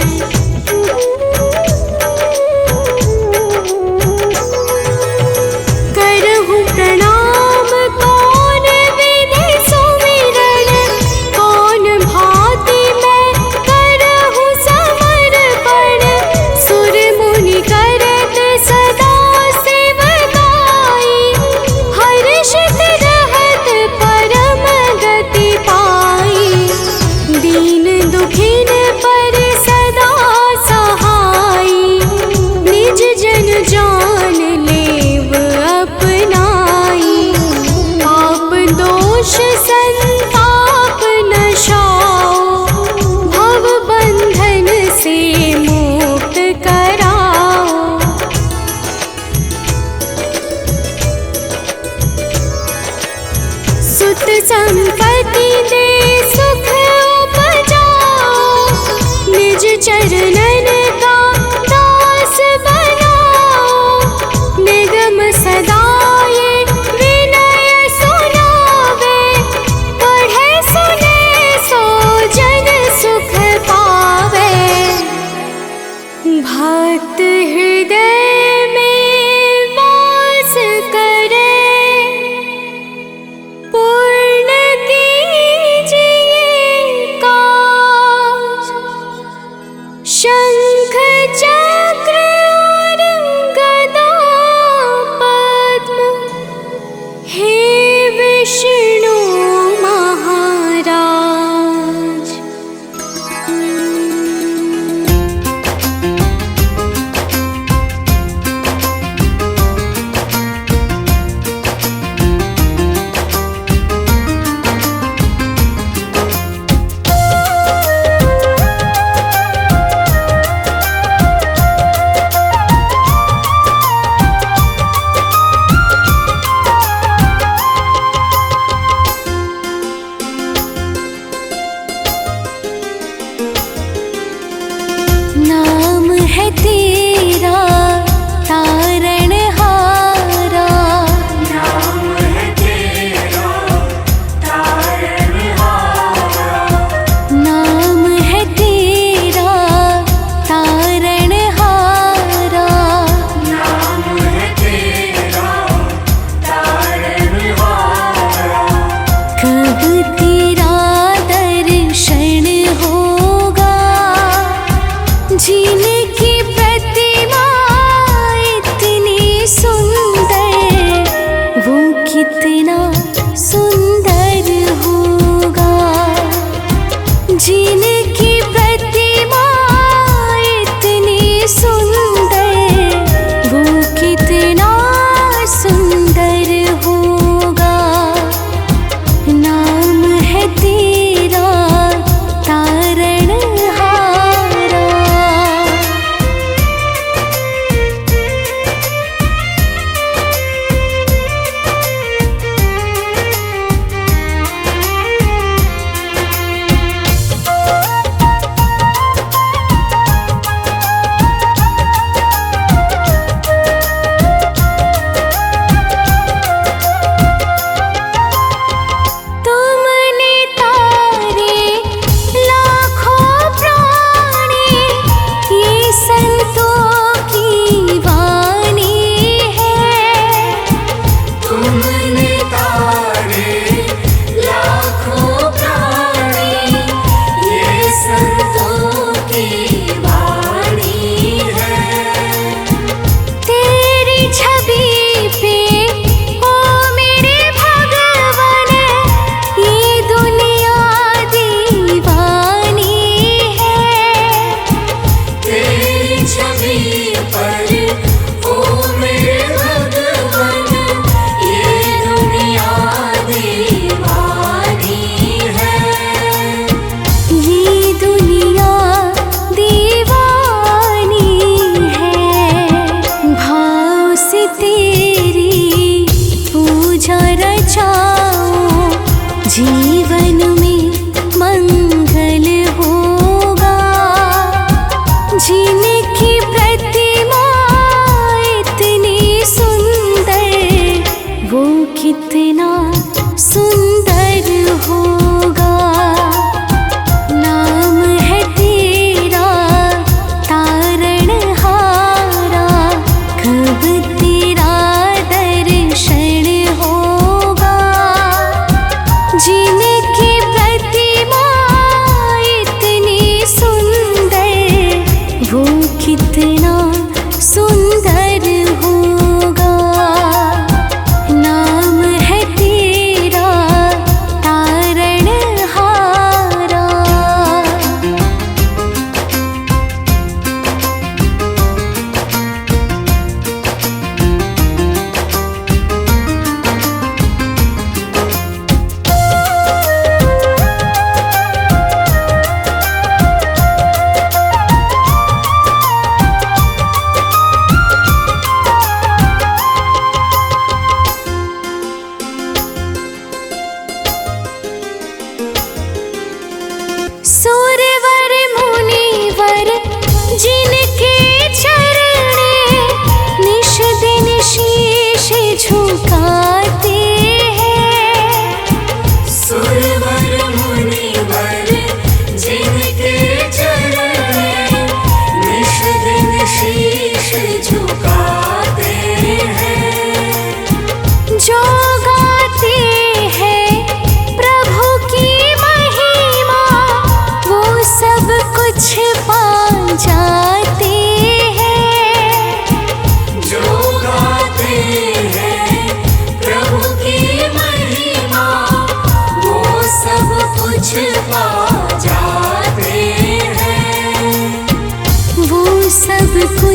करहु प्रणाम कौन विधि सुमिरन। कौन भांति मैं करहु समर्पण। सुर मुनि करत सदा सेवकाई। हर्षित रहत परम गति पाई। दीन दुखिन पर सदा सहाई। निज जन जान लेव अपनाई। पाप दोष संताप नशाओ भव बंधन से मुक्त कराओ। सुत संपत्ति दे सुख उपजाओ। निज चरणन का दास बनाओ। निगम सदा ये विनय सुनावे। पढ़े सुने सो जन सुख पावे। भक्त हृदय में वास करे पूर्ण कीजिए काज। शंख चक्र और गदा पद्म हे विष्णु महाराज।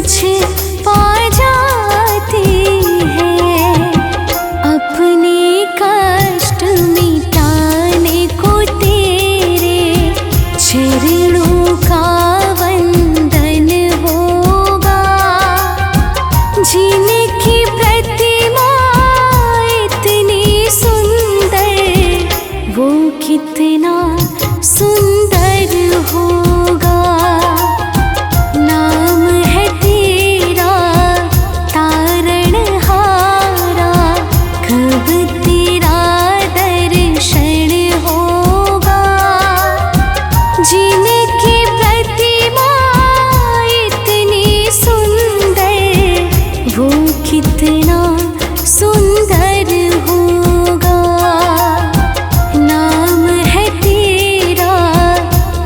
कुछ पा जाते हैं। अपने कष्ट मिटाने को तेरे चरणों का वंदन होगा। जिनकी प्रतिमा इतनी सुंदर, वो कितना सुंदर होगा। नाम है तेरा तारणहारा, कब तेरा दर्शन होगा। जिनकी प्रतिमा इतनी सुंदर, वो कितना सुंदर होगा। नाम है तेरा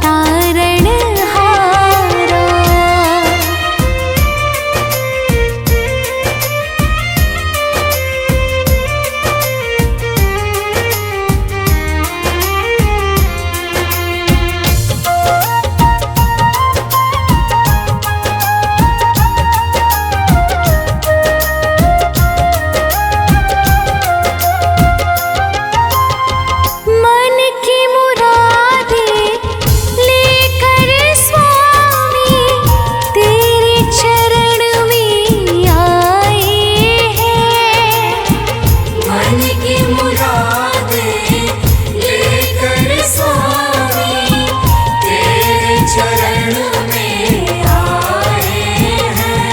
तारणहारा। मन की मुरादें लेकर स्वामी तेरे चरण में आए हैं। मन की मुरादें लेकर स्वामी तेरे चरण में आए हैं।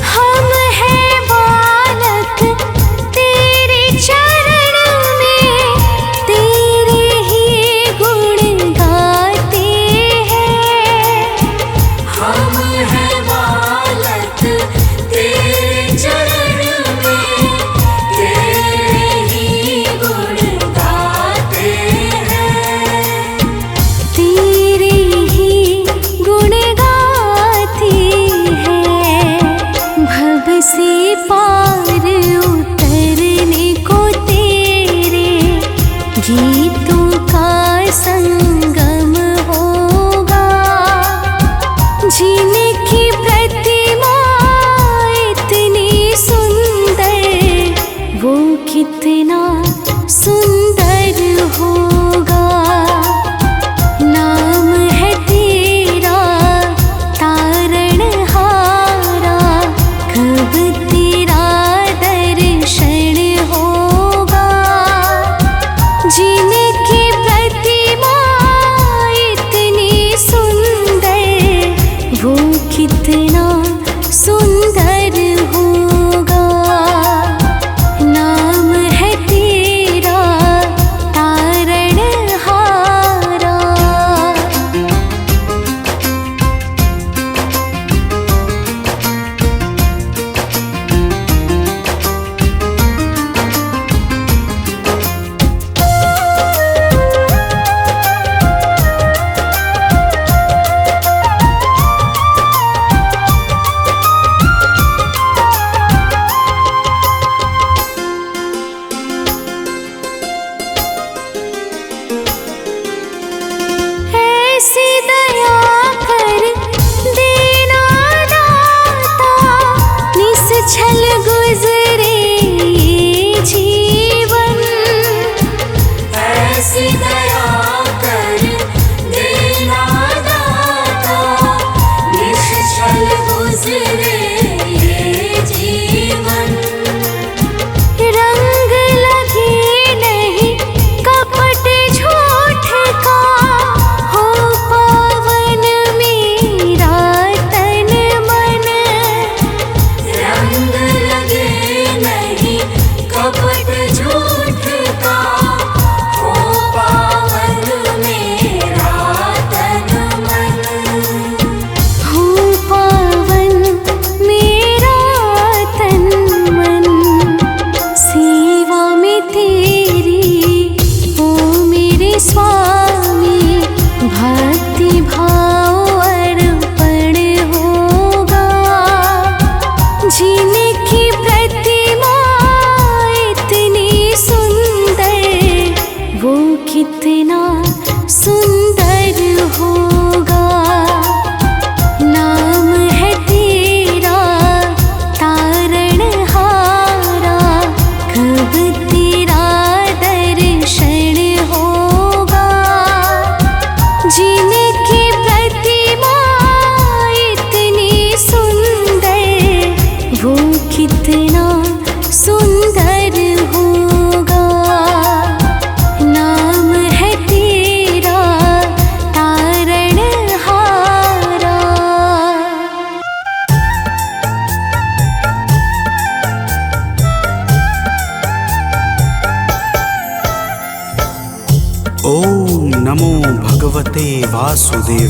हम हैं बालक तेरे चरण में, तेरे ही गुण गाते हैं। हम हैं बालक तेरे चरण में, तेरे ही गुण गाते हैं। तेरे ही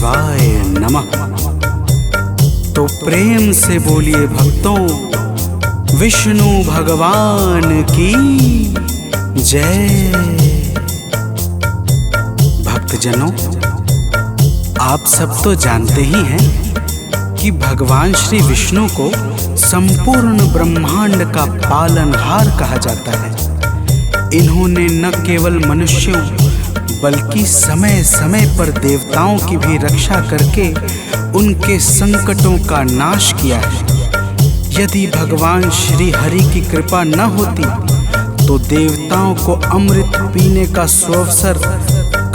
शिवाय नमः। तो प्रेम से बोलिए भक्तों, विष्णु भगवान की जय। भक्तजनों, आप सब तो जानते ही हैं कि भगवान श्री विष्णु को संपूर्ण ब्रह्मांड का पालनहार कहा जाता है। इन्होंने न केवल मनुष्यों बल्कि समय समय पर देवताओं की भी रक्षा करके उनके संकटों का नाश किया है। यदि भगवान श्री हरि की कृपा न होती तो देवताओं को अमृत पीने का सुअवसर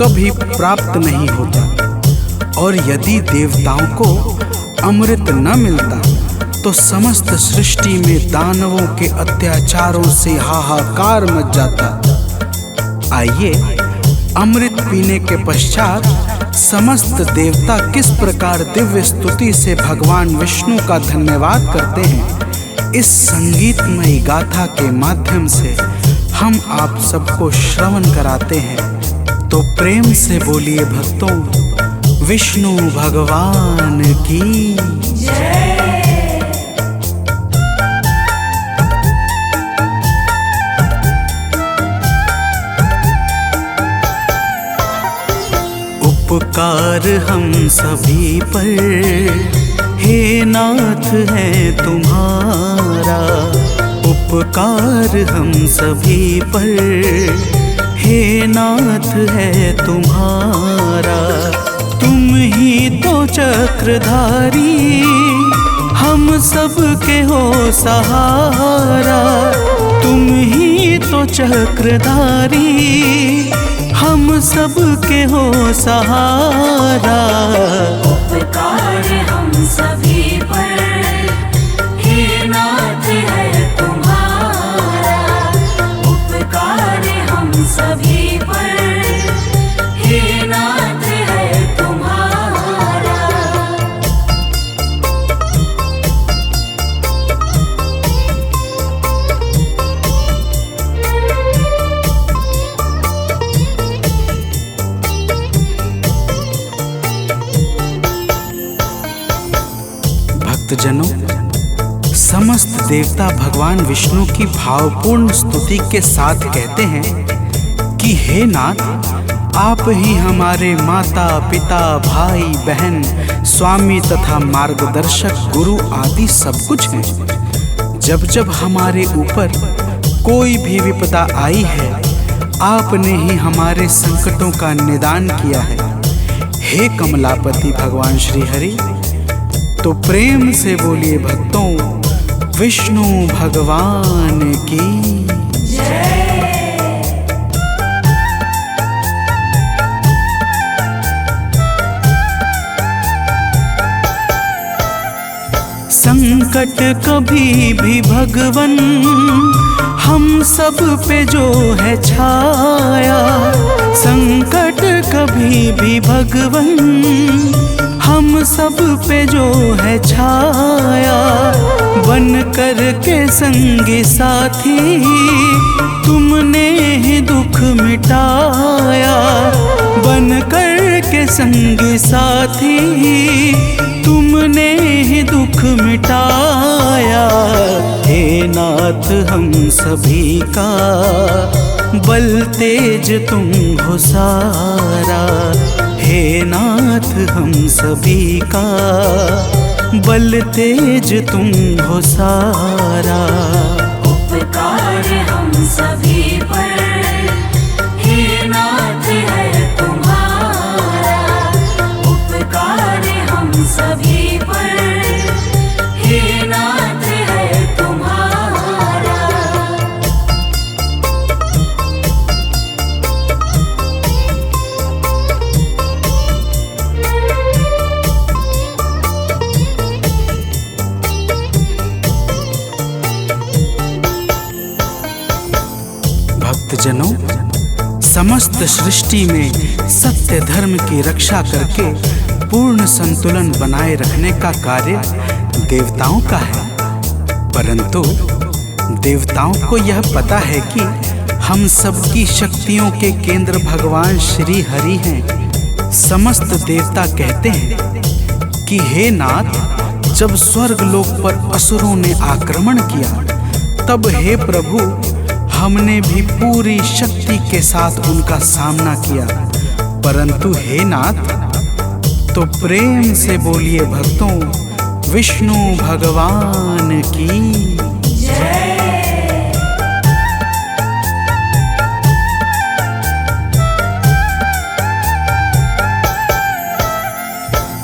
कभी प्राप्त नहीं होता, और यदि देवताओं को अमृत न मिलता तो समस्त सृष्टि में दानवों के अत्याचारों से हाहाकार मच जाता। आइए अमृत पीने के पश्चात समस्त देवता किस प्रकार दिव्य स्तुति से भगवान विष्णु का धन्यवाद करते हैं, इस संगीतमयी गाथा के माध्यम से हम आप सबको श्रवण कराते हैं। तो प्रेम से बोलिए भक्तों, विष्णु भगवान की जय। उपकार हम सभी पर हे नाथ है तुम्हारा, उपकार हम सभी पर हे नाथ है तुम्हारा। तुम ही तो चक्रधारी हम सब के हो सहारा, तुम ही तो चक्रधारी हम सब के हो सहारा। उपकार हम सभी पर हे नाथ है तुम्हारा, उपकार हम सभी पर हे नाथ है तुम्हारा। भक्तजनों, समस्त देवता भगवान विष्णु की भावपूर्ण स्तुति के साथ कहते हैं कि हे नाथ, आप ही हमारे माता पिता भाई बहन स्वामी तथा मार्गदर्शक गुरु आदि सब कुछ हैं। जब जब हमारे ऊपर कोई भी विपदा आई है, आपने ही हमारे संकटों का निदान किया है। हे कमलापति भगवान श्री हरि, तो प्रेम से बोलिए भक्तों, विष्णु भगवान की जय। संकट कभी भी भगवन हम सब पे जो है छाया, संकट कभी भी भगवन हम सब पे जो है छाया। बन कर के संगी साथी तुमने ही दुख मिटाया, बन कर के संगी साथी तुमने ही दुख मिटाया। हे नाथ हम सभी का बल तेज तुम हो सारा, हे नाथ हम सभी का बल तेज तुम हो सारा। उपकार हम सभी पर हे नाथ है तुम्हारा, उपकार हम सभी पर हे नाथ है तुम्हारा। भक्तजनों, समस्त सृष्टि में सत्य धर्म की रक्षा करके पूर्ण संतुलन बनाए रखने का कार्य देवताओं का है, परंतु देवताओं को यह पता है कि हम सबकी शक्तियों के केंद्र भगवान श्री हरि हैं, समस्त देवता कहते हैं कि हे नाथ, जब स्वर्ग लोक पर असुरों ने आक्रमण किया तब हे प्रभु हमने भी पूरी शक्ति के साथ उनका सामना किया, परंतु हे नाथ तो प्रेम से बोलिए भक्तों, विष्णु भगवान की जय।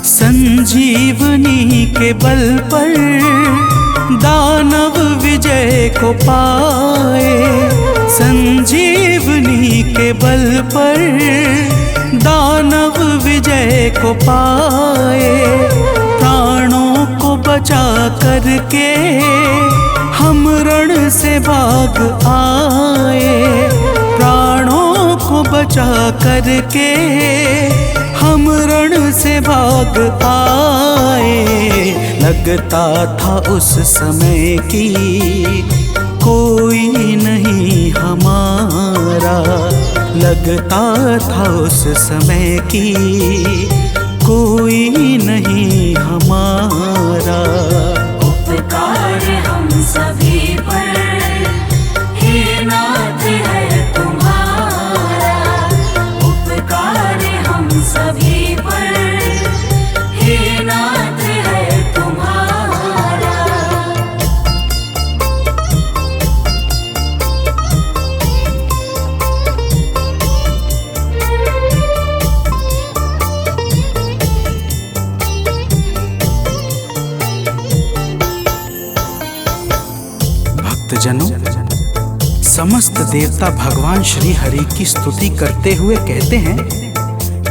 संजीवनी के बल पर दानव विजय को पाए, संजीवनी के बल पर दानव विजय को पाए, प्राणों को बचा करके हम रण से भाग आए, प्राणों को बचा करके हम रण से भाग आए। लगता था उस समय की कोई नहीं हमारा, लगता था उस समय की कोई नहीं हमारा। उपकार हम सभी पर हे नाथ है तुम्हारा, उपकार हम सभी पर हे नाथ है तुम्हारा। भक्तजनों, समस्त देवता भगवान श्री हरि की स्तुति करते हुए कहते हैं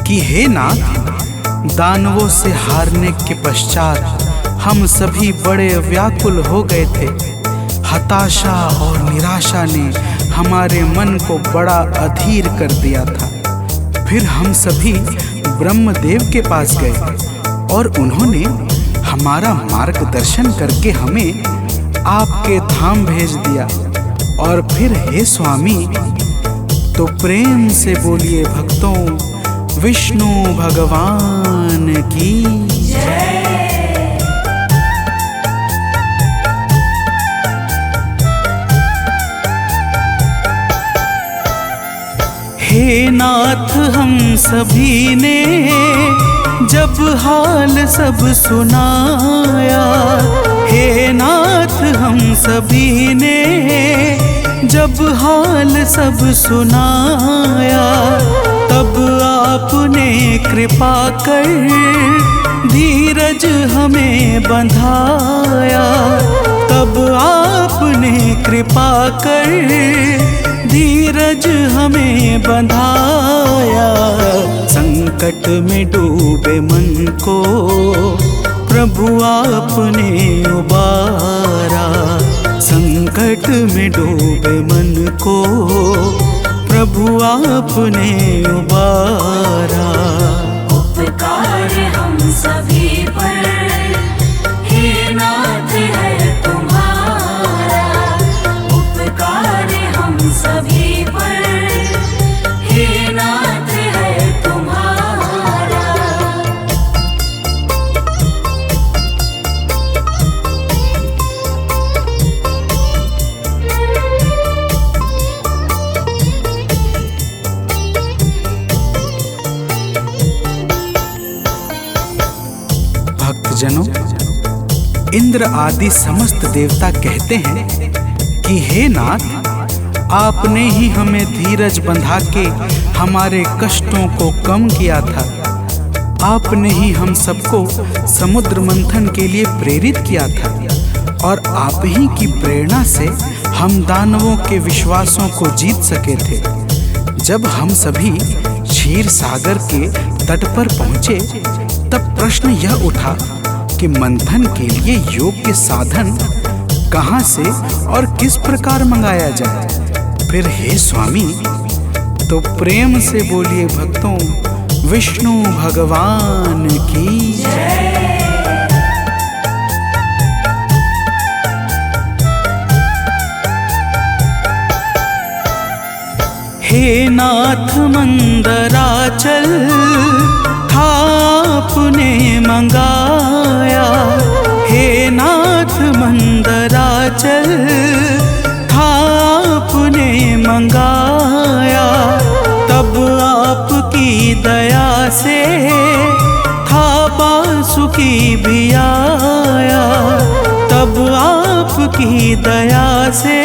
कि हे नाथ, दानवों से हारने के पश्चात हम सभी बड़े व्याकुल हो गए थे। हताशा और निराशा ने हमारे मन को बड़ा अधीर कर दिया था। फिर हम सभी ब्रह्मदेव के पास गए और उन्होंने हमारा मार्गदर्शन करके हमें आपके धाम भेज दिया। और फिर हे स्वामी, तो प्रेम से बोलिए भक्तों, विष्णु भगवान की जय। हे नाथ, हम सभी ने जब हाल सब सुनाया, हे नाथ हम सभी ने जब हाल सब सुनाया, तब आपने कृपा कर धीरज हमें बंधाया, तब आपने कृपा कर धीरज हमें बंधाया। संकट में डूबे मन को प्रभु आपने उबारा, संकट में डूबे मन को प्रभु आपने उबारा। उपकार हम सभी पर हे नाथ है तुम्हारा, उपकार हम सभी पर हे नाथ है तुम्हारा। भक्तजनों, इंद्र आदि समस्त देवता कहते हैं कि हे नाथ, आपने ही हमें धीरज बंधा के हमारे कष्टों को कम किया था। आपने ही हम सबको समुद्र मंथन के लिए प्रेरित किया था और आप ही की प्रेरणा से हम दानवों के विश्वासों को जीत सके थे। जब हम सभी क्षीर सागर के तट पर पहुंचे तब प्रश्न यह उठा कि मंथन के लिए योग्य साधन कहां से और किस प्रकार मंगाया जाए। फिर हे स्वामी, तो प्रेम से बोलिए भक्तों, विष्णु भगवान की जय। हे नाथ मंदराचल आपने मंगाया। हे नाथ मंदराचल था आपने मंगाया, तब आपकी दया से था बांसुरी भी आया। तब आपकी दया से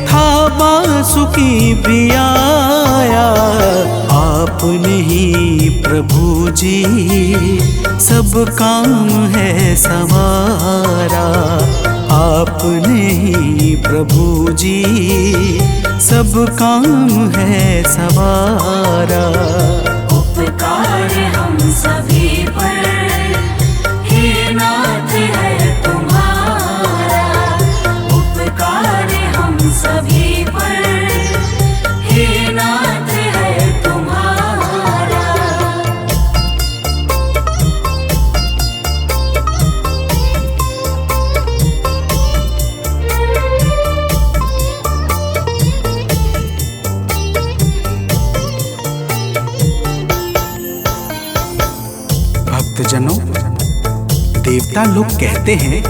था बांसुरी भी आया। आपने ही प्रभु जी सब काम है सवारा। आपने ही प्रभु जी सब काम है सवारा। उपकार हम सभी पर हे नाथ है तुम्हारा। उपकार हम सभी पर हे नाथ है तुम्हारा। भक्तजनों, देवता लोग कहते हैं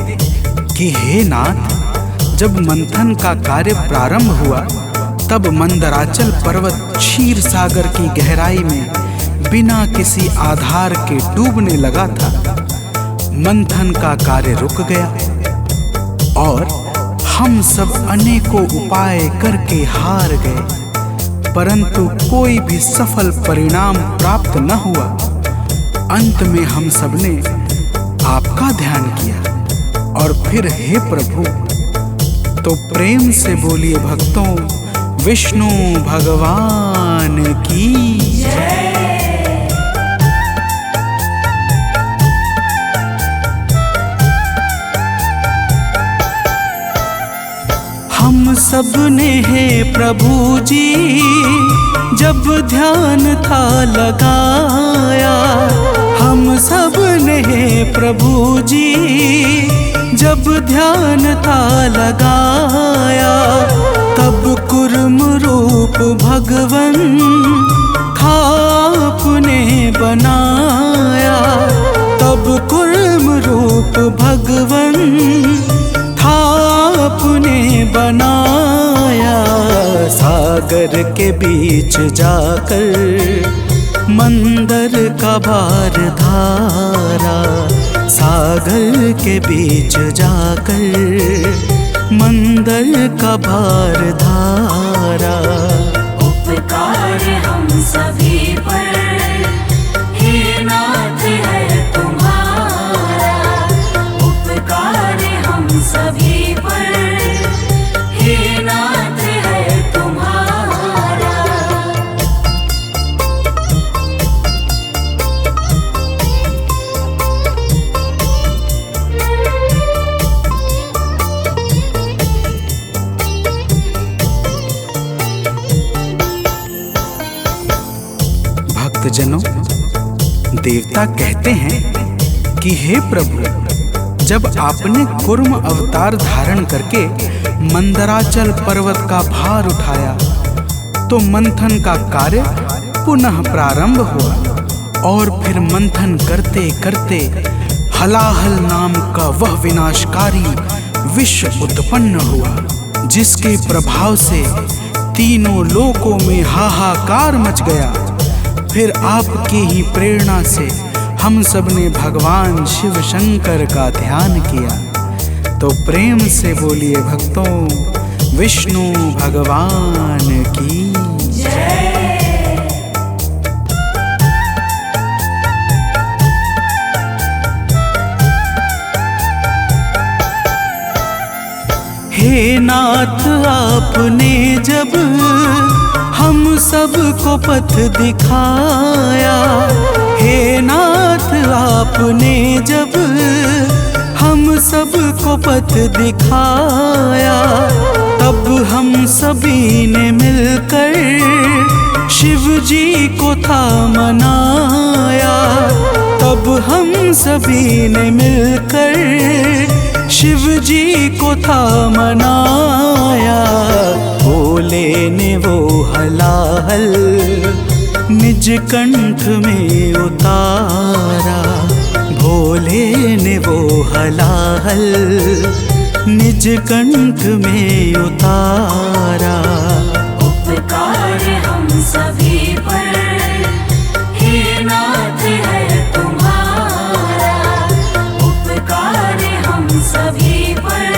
कि हे नाथ, जब मंथन का कार्य प्रारंभ हुआ तब मंदराचल पर्वत क्षीर सागर की गहराई में बिना किसी आधार के डूबने लगा था। मंथन का कार्य रुक गया और हम सब अनेकों उपाय करके हार गए, परंतु कोई भी सफल परिणाम प्राप्त न हुआ। अंत में हम सबने आपका ध्यान किया और फिर हे प्रभु, तो प्रेम से बोलिए भक्तों, विष्णु भगवान की जय। हम सब ने हे प्रभु जी जब ध्यान था लगाया। हम सब ने हे प्रभु जी जब ध्यान था लगाया। तब कुर्म रूप भगवन था आपने बनाया। तब कुर्म रूप भगवन था आपने बनाया। सागर के बीच जाकर मंदर का भार धारा। सागर के बीच जाकर मंदर का भार धारा। उपकार हम सभी पर हे नाथ है तुम्हारा। उपकार हम सभी पर हे नाथ है तुम्हारा। भक्तजनों, देवता कहते हैं कि हे प्रभु, जब आपने कूर्म अवतार धारण करके मंदराचल पर्वत का भार उठाया तो मंथन का कार्य पुनः प्रारंभ हुआ और फिर मंथन करते करते हलाहल नाम का वह विनाशकारी विष उत्पन्न हुआ, जिसके प्रभाव से तीनों लोकों में हाहाकार मच गया। फिर आपकी ही प्रेरणा से हम सब ने भगवान शिव शंकर का ध्यान किया। तो प्रेम से बोलिए भक्तों, विष्णु भगवान की जय। हे नाथ, आपने जब हम सबको पथ दिखाया। हे नाथ, आपने जब हम सबको पथ दिखाया, तब हम सभी ने मिलकर शिव जी को था मनाया। तब हम सभी ने मिलकर शिव जी को था मनाया। बोले ने वो हलाहल निज कंठ में उतारा, भोले ने वो हलाहल निज कंठ में उतारा। उपकार हम सभी पर हे नाथ है तुम्हारा, उपकार हम सभी पर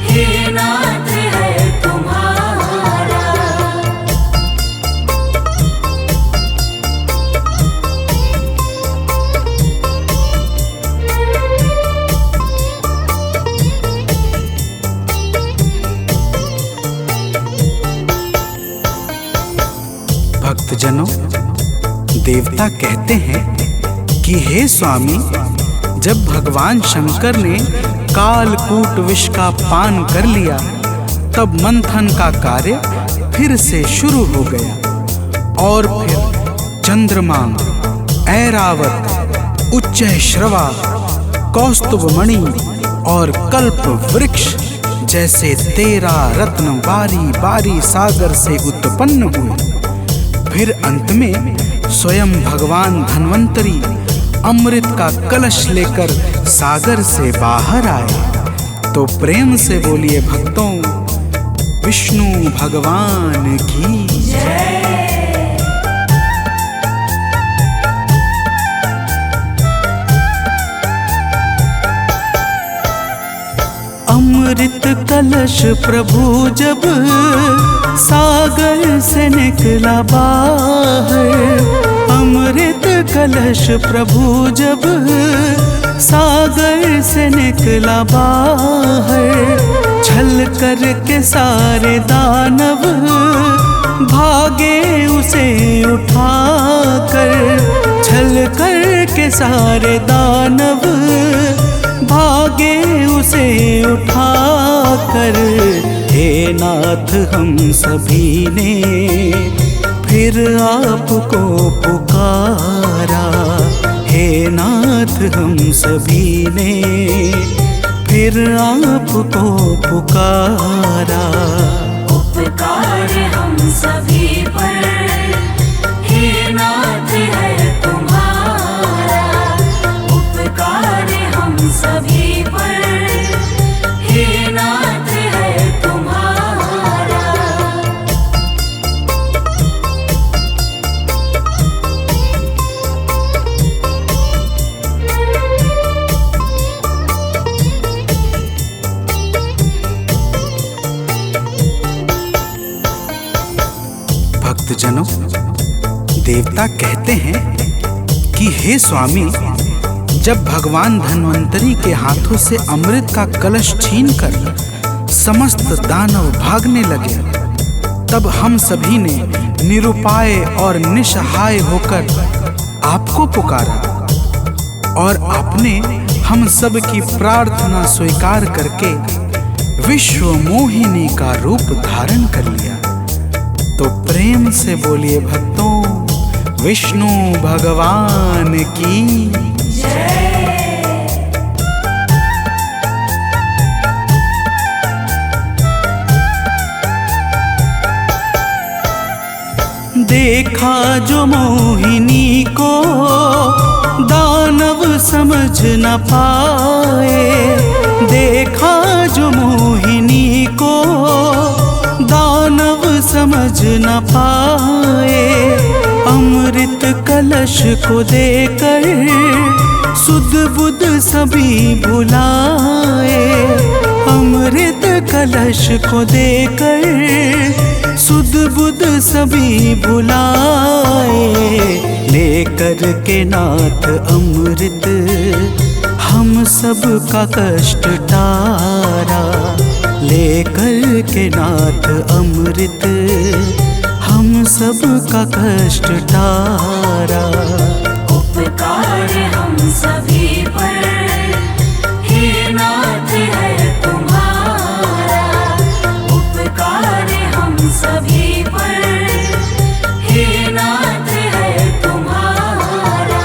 हे नाथ है तुम्हारा। भक्तजनों, देवता कहते हैं कि हे स्वामी, जब भगवान शंकर ने कालकूट विष का पान कर लिया, तब मंथन का कार्य फिर से शुरू हो गया और फिर चंद्रमा, ऐरावत, उच्चैश्रवा, कौस्तुभमणि और कल्प वृक्ष जैसे 13 रत्न बारी बारी सागर से उत्पन्न हुए। फिर अंत में स्वयं भगवान धन्वंतरी अमृत का कलश लेकर सागर से बाहर आए। तो प्रेम से बोलिए भक्तों, विष्णु भगवान की जय। अमृत कलश प्रभु जब सागर से निकला बाहर, अमृत कलश प्रभु जब सागर से निकला बाहर, छल कर के सारे दानव भागे उसे उठाकर, छल कर के सारे दानव भागे उसे उठाकर। हे नाथ हम सभी ने फिर आपको पुकारा, हे नाथ हम सभी ने फिर आपको पुकारा। उपकार हम सभी पर हे नाथ है तुम्हारा, उपकार हम सभी पर हे नाथ है तुम्हारा। भक्तजनों, देवता कहते हैं कि हे स्वामी, जब भगवान धन्वंतरी के हाथों से अमृत का कलश छीनकर समस्त दानव भागने लगे, तब हम सभी ने निरुपाय और निसहाय होकर आपको पुकारा और आपने हम सब की प्रार्थना स्वीकार करके विश्व मोहिनी का रूप धारण कर लिया। तो प्रेम से बोलिए भक्तों, विष्णु भगवान की जय। देखा जो मोहिनी को दानव समझ न पाए, देखा जो मोहिनी को दानव समझ न पाए, अमृत कलश को देकर सुध बुध सभी भुलाए, अमृत कलश को देकर सुध बुध सभी भुलाए। लेकर के नाथ अमृत हम सब का कष्ट टारा, लेकर के नाथ अमृत हम सब का कष्ट टारा। उपकार हम सभी पर हे नाथ है तुम्हारा, उपकार हम सभी पर हे नाथ है तुम्हारा।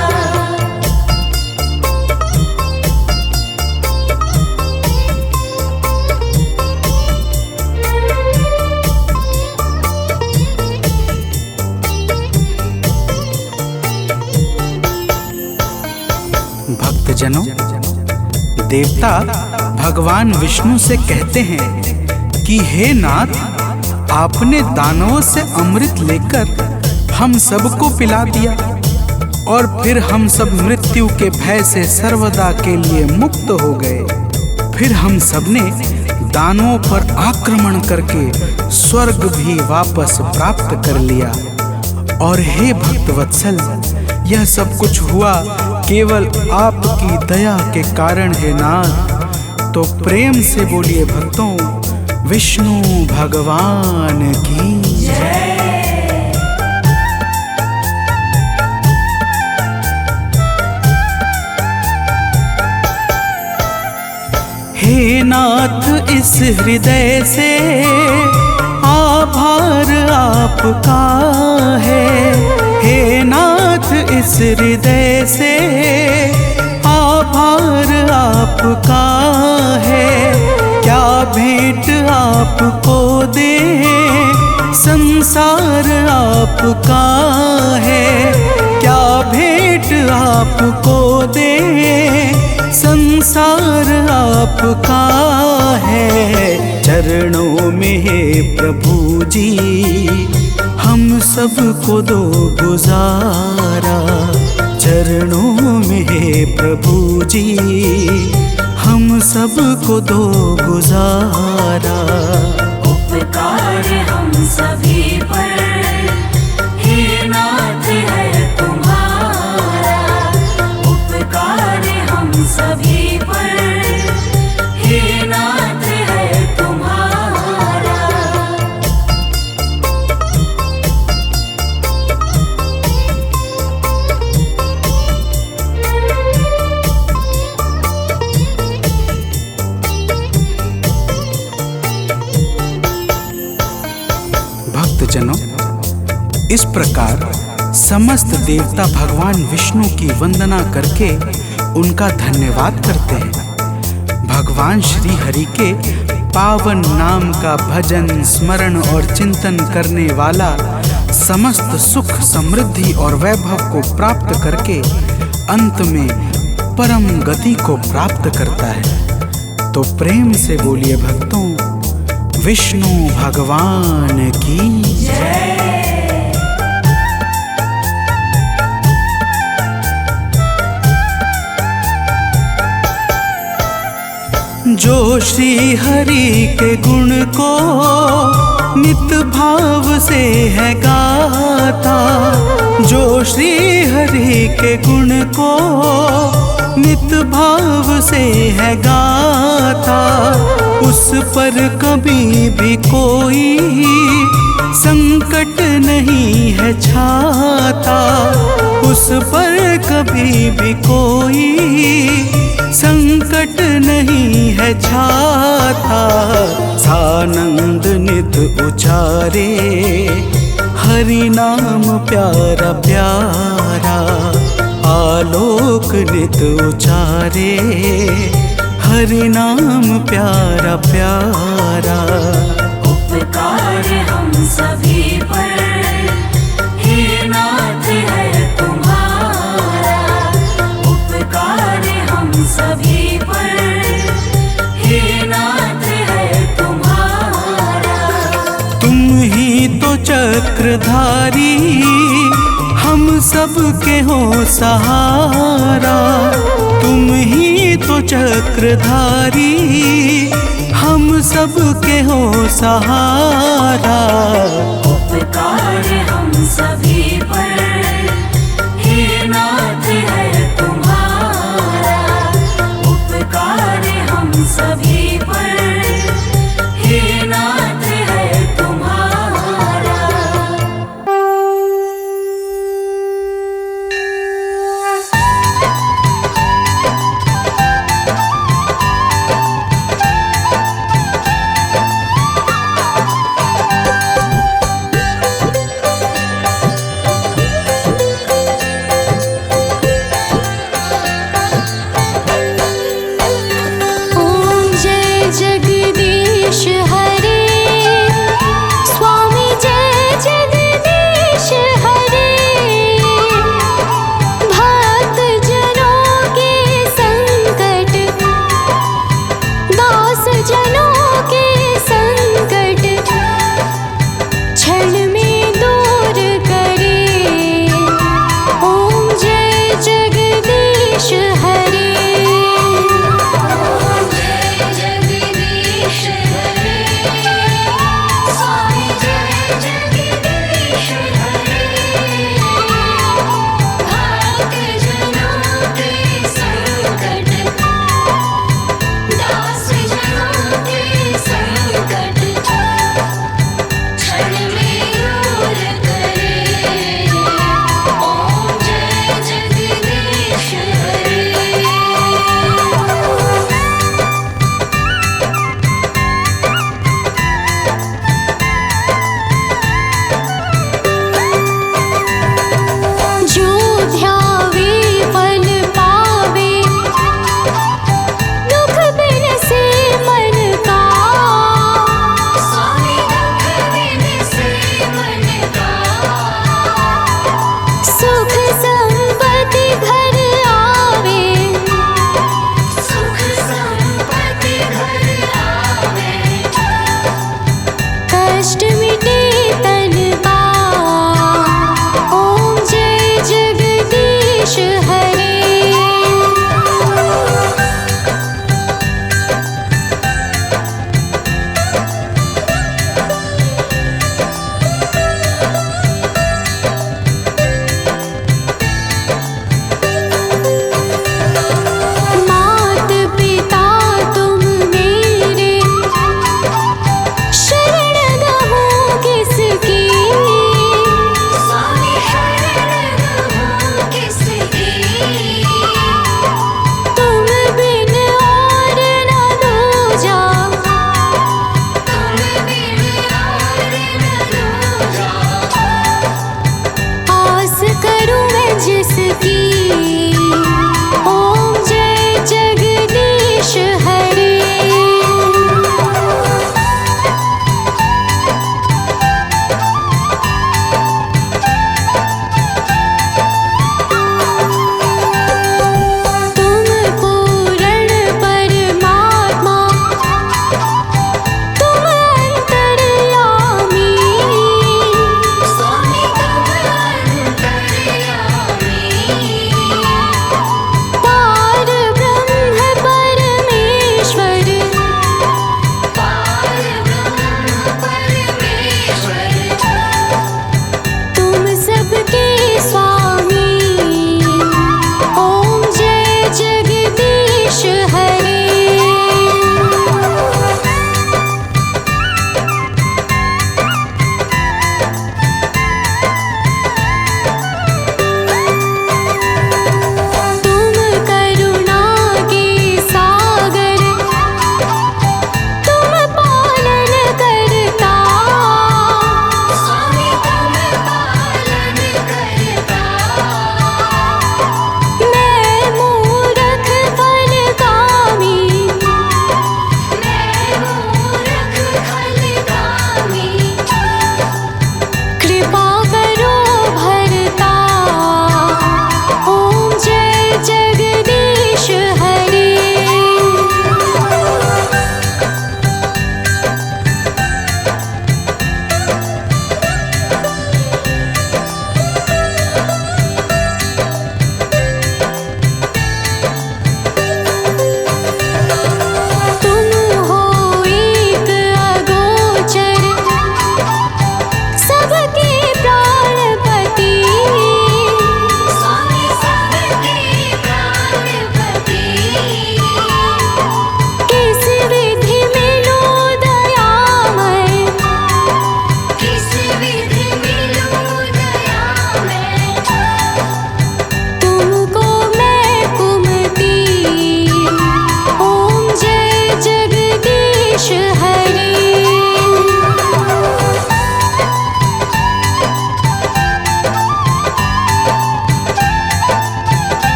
भक्तजनों, देवता भगवान विष्णु से कहते हैं कि हे नाथ, आपने दानवों से अमृत लेकर हम सबको पिला दिया और फिर हम सब मृत्यु के भय से सर्वदा के लिए मुक्त हो गए। फिर हम सबने दानवों पर आक्रमण करके स्वर्ग भी वापस प्राप्त कर लिया। और हे भक्तवत्सल, यह सब कुछ हुआ केवल आपकी दया के कारण है नाथ। तो प्रेम से बोलिए भक्तों, विष्णु भगवान की जय। हे नाथ, इस हृदय से आभार आपका है। हे नाथ, इस हृदय से आभार आपका है। क्या भेंट आपको दे, संसार आपका है। क्या भेंट आपको दे, संसार आपका है। चरणों में है प्रभु जी, हम सबको दो गुजारा। चरणों में है प्रभु जी, हम सबको दो गुजारा। उपकार हम सभी पर हे नाथ है तुम्हारा। उपकार हम सभी पर हे नाथ है तुम्हारा। भक्तजनों, इस प्रकार समस्त देवता भगवान विष्णु की वंदना करके उनका धन्यवाद करते हैं। भगवान श्री हरि के पावन नाम का भजन, स्मरण और चिंतन करने वाला समस्त सुख, समृद्धि और वैभव को प्राप्त करके अंत में परम गति को प्राप्त करता है। तो प्रेम से बोलिए भक्तों, विष्णु भगवान की जय। जो श्री हरि के गुण को नित भाव से है गाता। जो श्री हरि के गुण को नित भाव से है गाता। उस पर कभी भी कोई संकट नहीं है छाता। उस पर कभी भी कोई संकट नहीं है छाता। सानंद नित उचारे, हरि नाम प्यारा प्यारा। आलोक नित उचारे, हरि नाम प्यारा प्यारा। उपकार हम सभी पर हे नाथ है तुम्हारा। उपकार हम सभी पर हे नाथ है तुम्हारा। तुम ही तो चक्रधारी, हम सब के हो सहारा। तुम ही तो चक्रधारी, हम सब के हो सहारा। उपकार हम सभी पर हे नाथ है तुम्हारा। उपकार हम सभी पर हे नाथ है तुम्हारा।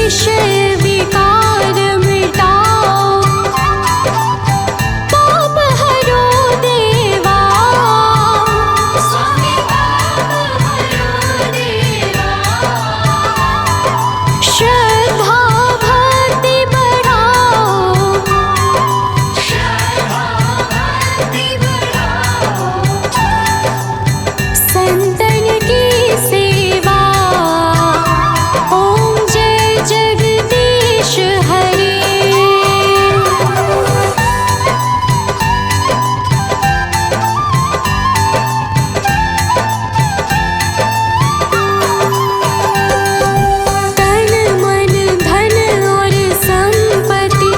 विषय विकार मिटाओ, पाप हरो देवा। स्वामी पाप हरो देवा। श्रद्धा भक्ति बढ़ाओ, श्रद्धा भक्ति बढ़ाओ। संतन की सेवा। ओम जय जगदीश हरे। तन मन धन और संपत्ति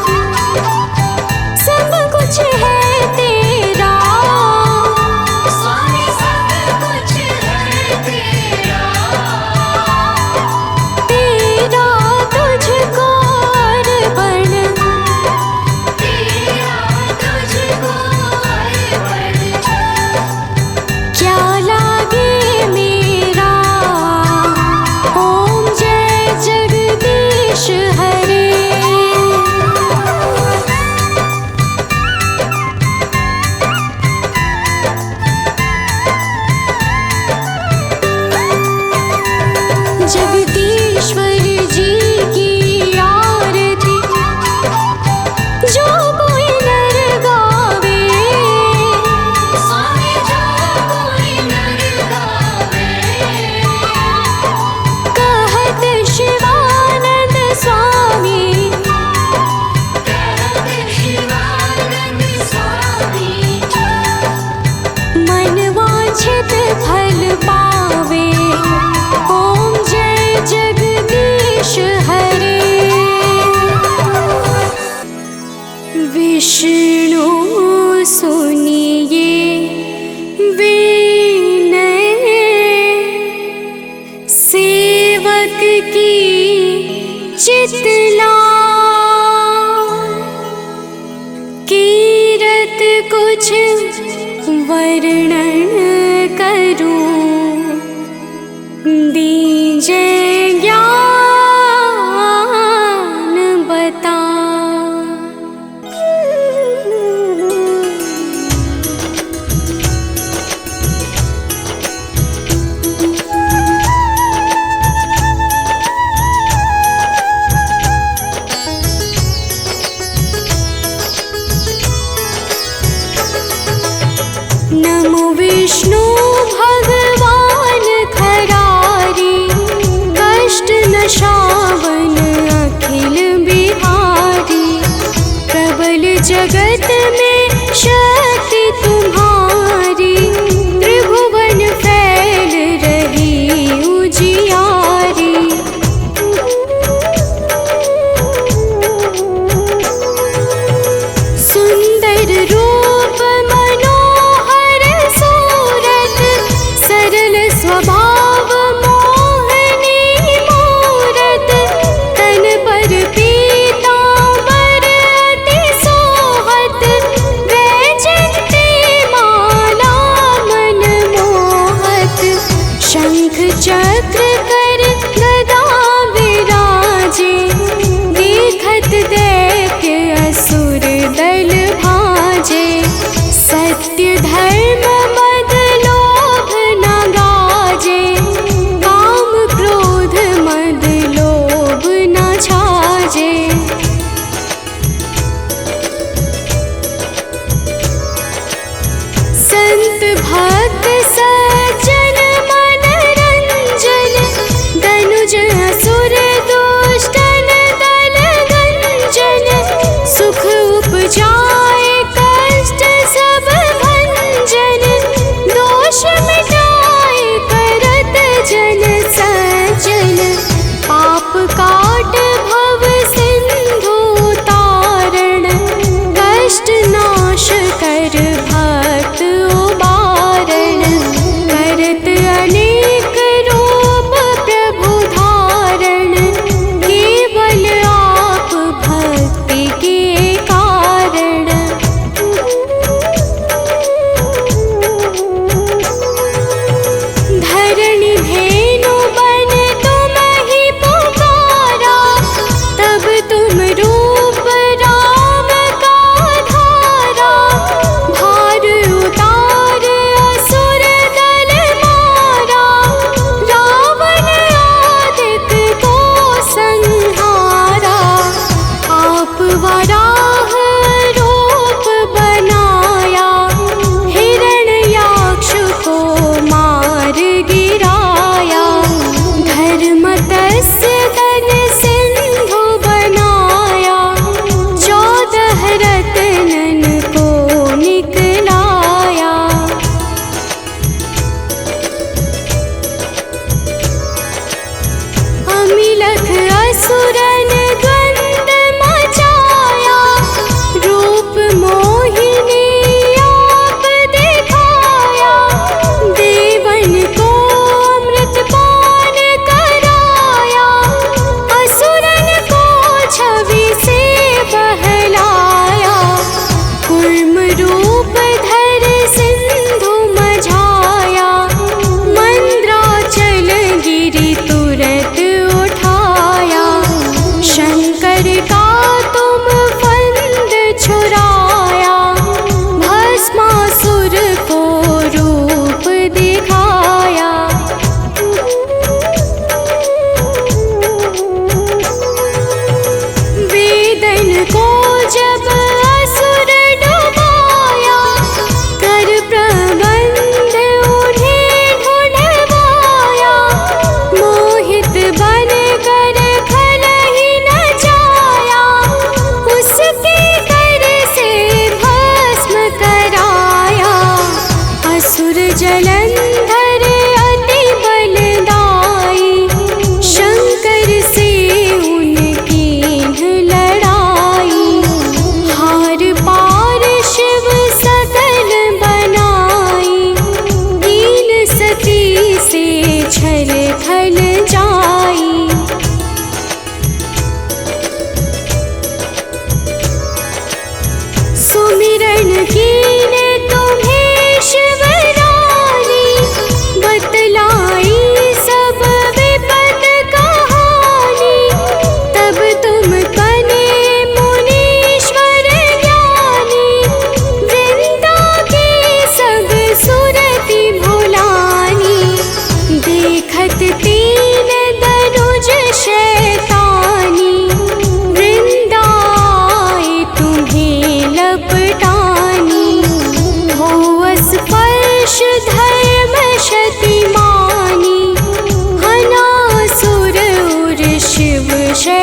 सब कुछ है तेरा। स्वामी सब कुछ है तेरा। तेरा तुझको अर्पण, तेरा तुझको अर्पण। क्या लागे मेरा। ओम जय जगदीश हरे। जगदीश्वर जी की आरती जो कोई नर गावे। स्वामी जो कोई नर गावे। कहत शिवानंद स्वामी, कहत शिवानंद स्वामी। मन वांछित फल पावे। ओम जय जगदीश हरे। विष्णु सुनिए विनय, सेवक की चितला। कीरत कुछ वर्णन करूं, दीजे ज्ञान बता। नमो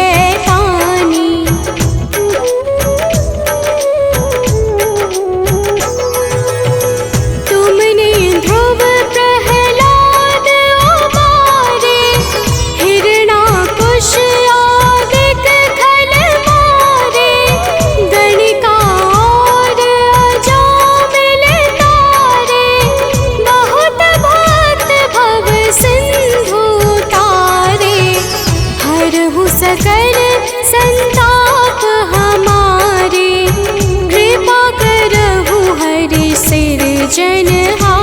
शैतानी। तुमने ध्रुव प्रहलाद उबारे, हिरणाकुश आदिक खल मारे, गणिका और अजामिल तारे, बहुत भक्त भव सिंधु तारे। हरहु सकल संताप हमारे, कृपा करहु हरि सिरजनहारे।